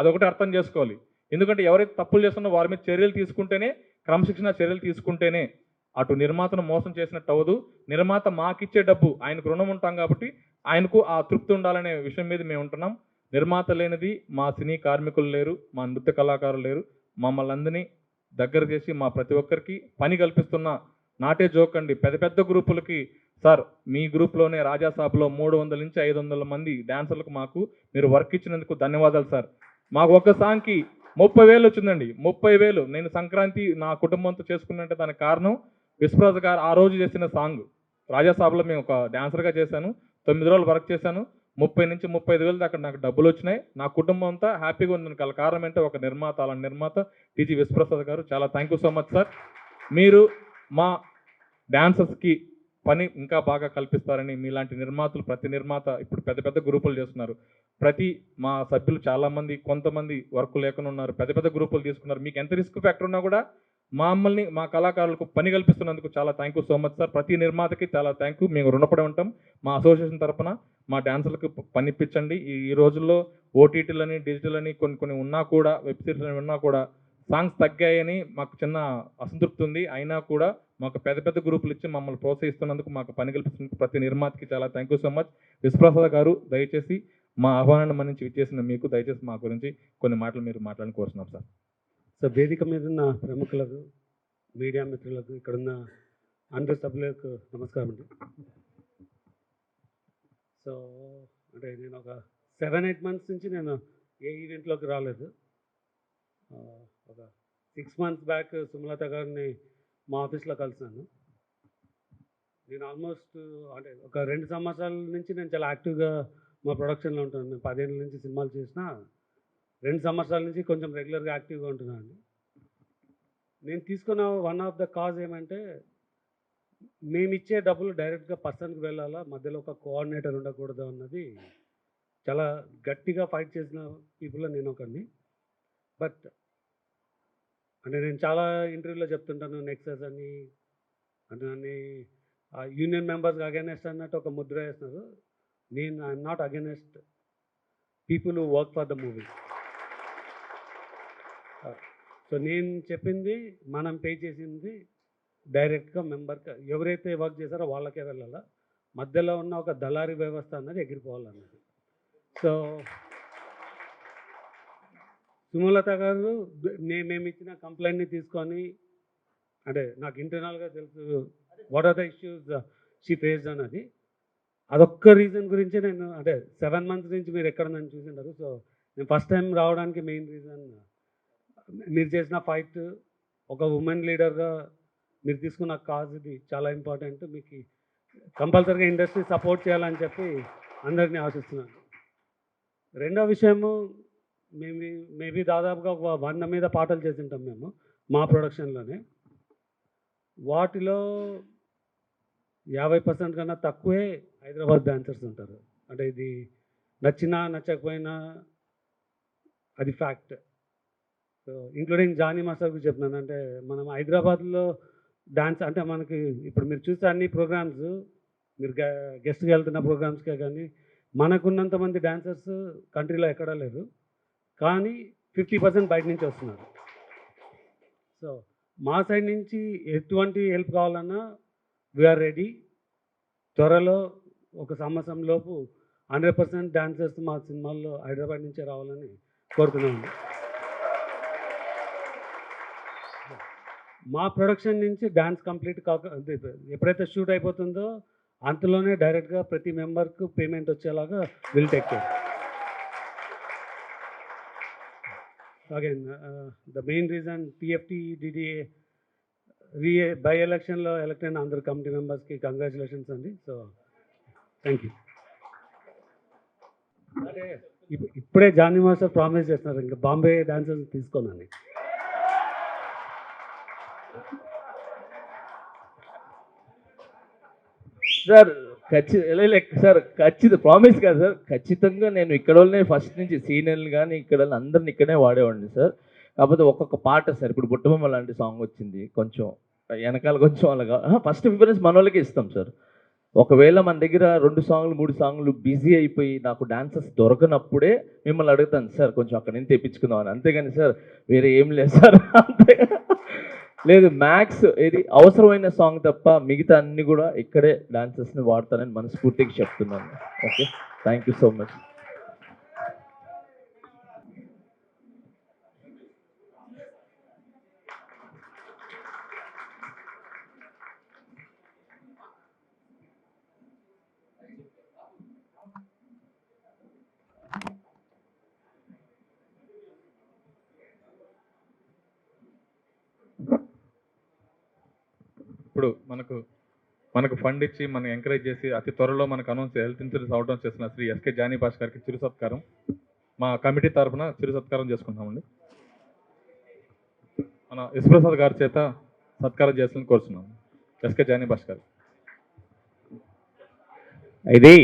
అదొకటి అర్థం చేసుకోవాలి. ఎందుకంటే ఎవరైతే తప్పులు చేస్తున్నారో వారి మీద చర్యలు తీసుకుంటేనే, క్రమశిక్షణ చర్యలు తీసుకుంటేనే అటు నిర్మాతను మోసం చేసినట్టు అవ్వదు. నిర్మాత మాకిచ్చే డబ్బు ఆయనకు రుణం ఉంటాం కాబట్టి ఆయనకు ఆ తృప్తి ఉండాలనే విషయం మీద మేము ఉంటున్నాం. నిర్మాత లేనిది మా సినీ కార్మికులు లేరు, మా నృత్య కళాకారులు లేరు. మమ్మల్ని అందరినీ దగ్గర చేసి మా ప్రతి ఒక్కరికి పని కల్పిస్తున్న నాటే జోక్ అండి. పెద్ద పెద్ద గ్రూపులకి సార్ మీ గ్రూప్లోనే రాజాసాబ్లో 300 నుంచి 500 మంది డాన్సర్లకు మాకు మీరు వర్క్ ఇచ్చినందుకు ధన్యవాదాలు సార్. మాకు ఒక సాంగ్కి 30,000 వచ్చిందండి. 30,000 నేను సంక్రాంతి నా కుటుంబంతో చేసుకున్నట్టే దానికి కారణం విశ్వరాజు గారు ఆ రోజు చేసిన సాంగ్. రాజాసాబ్లో మేము ఒక డాన్సర్గా చేశాను, 9 రోజులు వర్క్ చేశాను. 30 నుంచి 35 వేలు దాకా నాకు డబ్బులు వచ్చినాయి. నా కుటుంబం అంతా హ్యాపీగా ఉంది. కారణం అంటే ఒక నిర్మాత, అలాంటి నిర్మాత టీజీ విశ్వప్రసాద్ గారు. చాలా thank you so much sir. మీరు మా డాన్సర్స్కి పని ఇంకా బాగా కల్పిస్తారని, మీలాంటి నిర్మాతలు, ప్రతి నిర్మాత ఇప్పుడు పెద్ద పెద్ద గ్రూపులు చేస్తున్నారు. మా సభ్యులు చాలామంది, కొంతమంది వర్క్ లేకుండా ఉన్నారు, పెద్ద పెద్ద గ్రూపులు తీసుకున్నారు. మీకు ఎంత రిస్క్ ఫ్యాక్టర్ ఉన్నా కూడా మా కళాకారులకు పని కల్పిస్తున్నందుకు చాలా thank you so much sir. ప్రతి నిర్మాతకి చాలా థ్యాంక్ యూ. మేము రుణపడి ఉంటాం. మా అసోసియేషన్ తరఫున మా డాన్సర్లకు పని ఇప్పించండి. ఈ రోజుల్లో ఓటీటీలని, డిజిటల్ అని కొన్ని ఉన్నా కూడా, వెబ్ సిరీస్ అని ఉన్నా కూడా సాంగ్స్ తగ్గాయని మాకు చిన్న అసంతృప్తి ఉంది. అయినా కూడా మాకు పెద్ద పెద్ద గ్రూపులు ఇచ్చి మమ్మల్ని ప్రోత్సహిస్తున్నందుకు, మాకు పని కల్పిస్తున్నందుకు ప్రతి నిర్మాతకి చాలా thank you so much. Vishwaprasad గారు, దయచేసి మా ఆహ్వానాన్ని మన్నించి విచ్చేసిన మీకు దయచేసి మా గురించి కొన్ని మాటలు మీరు మాట్లాడాలని కోరుతున్నాం సార్. సో వేదిక మీద ఉన్న ప్రముఖులకు, మీడియా మిత్రులకు, ఇక్కడున్న అందరి సభ్యులకు నమస్కారం అండి. సో అంటే నేను ఒక 7-8 మంత్స్ నుంచి నేను ఏ ఈవెంట్లోకి రాలేదు. ఒక 6 మంత్స్ బ్యాక్ సుమలత గారిని మా ఆఫీస్లో కలిసాను. నేను ఆల్మోస్ట్ అంటే ఒక 2 సంవత్సరాల నుంచి నేను చాలా యాక్టివ్గా మా ప్రొడక్షన్లో ఉంటాను. నేను 10 ఏళ్ళ నుంచి సినిమాలు చేసిన 2 సంవత్సరాల నుంచి కొంచెం రెగ్యులర్గా యాక్టివ్గా ఉంటున్నాను అండి. నేను తీసుకున్న వన్ ఆఫ్ ద కాజ్ ఏమంటే, మేము ఇచ్చే డబ్బులు డైరెక్ట్గా పర్సన్కి వెళ్ళాలా, మధ్యలో ఒక కోఆర్డినేటర్ ఉండకూడదు అన్నది చాలా గట్టిగా ఫైట్ చేసిన పీపుల్లో నేను ఒకరిని. బట్ అంటే నేను చాలా ఇంటర్వ్యూలో చెప్తుంటాను, నెక్సస్ అని అంటే నన్ను యూనియన్ మెంబర్స్కి అగెనెస్ట్ అన్నట్టు ఒక ముద్ర వేస్తున్నారు. నేను I'm not against people who work for the movie. So నేను చెప్పింది, మనం పే చేసింది డైరెక్ట్గా మెంబర్కి, ఎవరైతే వర్క్ చేశారో వాళ్ళకే వెళ్ళాలా, మధ్యలో ఉన్న ఒక దళారీ వ్యవస్థ అన్నది ఎగిరిపోవాలన్నది. సో సుమలత గారు మేము ఇచ్చిన కంప్లైంట్ని తీసుకొని, అంటే నాకు ఇంటర్నల్గా తెలుసు what are the issues she faced అన్నది. అదొక్క రీజన్ గురించి నేను అంటే 7 మంత్స్ నుంచి మీరు ఎక్కడ నన్ను చూసింటారు. సో నేను ఫస్ట్ టైం రావడానికి మెయిన్ రీజన్ మీరు చేసిన ఫైట్, ఒక ఉమెన్ లీడర్గా మీరు తీసుకున్న కాజ్, ఇది చాలా ఇంపార్టెంట్. మీకు కంపల్సరీగా ఇండస్ట్రీ సపోర్ట్ చేయాలని చెప్పి అందరినీ ఆశిస్తున్నాను. రెండో విషయము, మేబీ దాదాపుగా ఒక 100 మీద పాటలు చేసి ఉంటాం మేము మా ప్రొడక్షన్లోనే. వాటిలో 50% కన్నా తక్కువే హైదరాబాద్ డాన్సర్స్ ఉంటారు. అంటే ఇది నచ్చినా నచ్చకపోయినా అది fact. So including Jani master గురించి చెప్తున్నాను. అంటే మనం హైదరాబాద్లో డాన్స్ అంటే మనకి ఇప్పుడు మీరు చూస్తే అన్ని ప్రోగ్రామ్స్, మీరు గెస్ట్గా వెళ్తున్న ప్రోగ్రామ్స్కే కానీ మనకున్నంత మంది డాన్సర్స్ కంట్రీలో ఎక్కడా లేరు. కానీ 50% బయట నుంచి వస్తున్నారు. సో మా సైడ్ నుంచి ఎటువంటి హెల్ప్ కావాలన్నా వీఆర్ రెడీ. త్వరలో ఒక సంవత్సరం లోపు 100% డాన్సర్స్ మా సినిమాల్లో హైదరాబాద్ నుంచే రావాలని కోరుతున్నామండి. మా ప్రొడక్షన్ నుంచి డాన్స్ కంప్లీట్ ఎప్పుడైతే షూట్ అయిపోతుందో అంతలోనే డైరెక్ట్గా ప్రతి మెంబర్కు పేమెంట్ వచ్చేలాగా will take care. Again the main reason TFT DDA by ఎలక్షన్లో ఎలక్ట్ అయిన అందరు కమిటీ మెంబర్స్కి కంగ్రాచులేషన్స్ అండి. So thank you. అదే ఇప్పుడే జానీ మాస్టర్ ప్రామిస్ చేస్తున్నారు, ఇంకా బాంబే డాన్సర్స్ తీసుకోనని. సార్ ఖచ్చితంగా ప్రామిస్ కాదు సార్, ఖచ్చితంగా నేను ఇక్కడ వాళ్ళనే ఫస్ట్ నుంచి సీనియర్లు కానీ ఇక్కడ అందరిని ఇక్కడే వాడేవాడిని సార్. కాకపోతే ఒక్కొక్క పాట సార్, ఇప్పుడు బుట్టబొమ్మ లాంటి సాంగ్ వచ్చింది, కొంచెం వెనకాల కొంచెం అలాగా ఫస్ట్ ప్రిఫరెన్స్ మన వాళ్ళకే ఇస్తాం సార్. ఒకవేళ మన దగ్గర 2 సాంగ్లు 3 సాంగ్లు బిజీ అయిపోయి నాకు డాన్సర్స్ దొరకనప్పుడే మిమ్మల్ని అడుగుతాను సార్, కొంచెం అక్కడి నుంచి తెప్పించుకుందాం అని. అంతేగాని సార్ వేరే ఏం లేదు సార్. అంతే లేదు, మ్యాక్స్ ఇది అవసరమైన సాంగ్ తప్ప మిగతా అన్ని కూడా ఇక్కడే డాన్సర్స్ని వాడతానని మనస్ఫూర్తిగా చెప్తున్నాను. Okay, thank you so much. ఇప్పుడు మనకు మనకు ఫండ్ ఇచ్చి మనం ఎంకరేజ్ చేసి అతి త్వరలో మనకు హెల్త్ ఇన్సూరెన్స్ అవడం చేస్తున్న శ్రీ ఎస్కే జానీ భాష్ గారికి చిరు సత్కారం మా కమిటీ తరఫున చిరు సత్కారం చేసుకుంటామండి. మన యశ్వప్రసాద్ గారి చేత సత్కారం చేయాలని కోరుతున్నాం. ఎస్కే జానీ భాష్ గారు. ఇది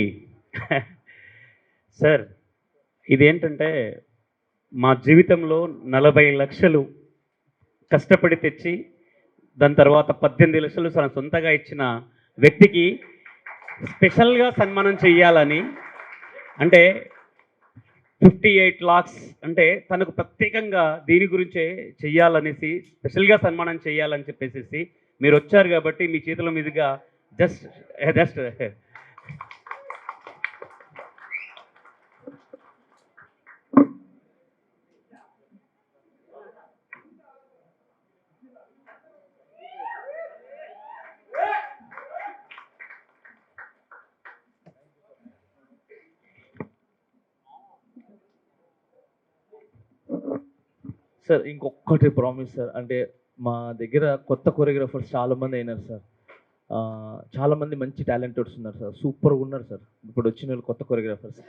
సార్ ఇదేంటంటే మా జీవితంలో 40 లక్షలు కష్టపడి తెచ్చి దాని తర్వాత 18 లక్షలు తన సొంతగా ఇచ్చిన వ్యక్తికి స్పెషల్గా సన్మానం చెయ్యాలని, అంటే 58 lakhs అంటే తనకు ప్రత్యేకంగా దీని గురించే చెయ్యాలనేసి స్పెషల్గా సన్మానం చేయాలని చెప్పేసి మీరు వచ్చారు కాబట్టి మీ చేతుల మీదుగా జస్ట్ సార్ ఇంకొకటి ప్రామిస్ సార్, అంటే మా దగ్గర కొత్త కొరియోగ్రాఫర్స్ చాలామంది అయినారు సార్. చాలామంది మంచి టాలెంటెడ్స్ ఉన్నారు సార్, సూపర్గా ఉన్నారు సార్. ఇప్పుడు వచ్చిన వాళ్ళు కొత్త కొరియోగ్రాఫర్స్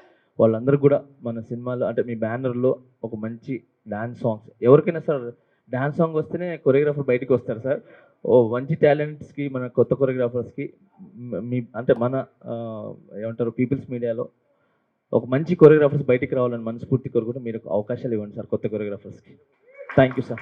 వాళ్ళందరూ కూడా మన సినిమాలో అంటే మీ బ్యానర్లో ఒక మంచి డ్యాన్స్ సాంగ్స్, ఎవరికైనా సార్ డ్యాన్స్ సాంగ్ వస్తేనే కొరియోగ్రాఫర్ బయటికి వస్తారు సార్. ఓ మంచి టాలెంట్స్కి మన కొత్త కొరియోగ్రాఫర్స్కి మీ అంటే మన ఏమంటారు పీపుల్స్ మీడియాలో ఒక మంచి కొరియోగ్రాఫర్స్ బయటికి రావాలని మనస్ఫూర్తి కోరుకుంటే మీరు అవకాశాలు ఇవ్వండి సార్ కొత్త కొరియోగ్రాఫర్స్కి. Thank you sir.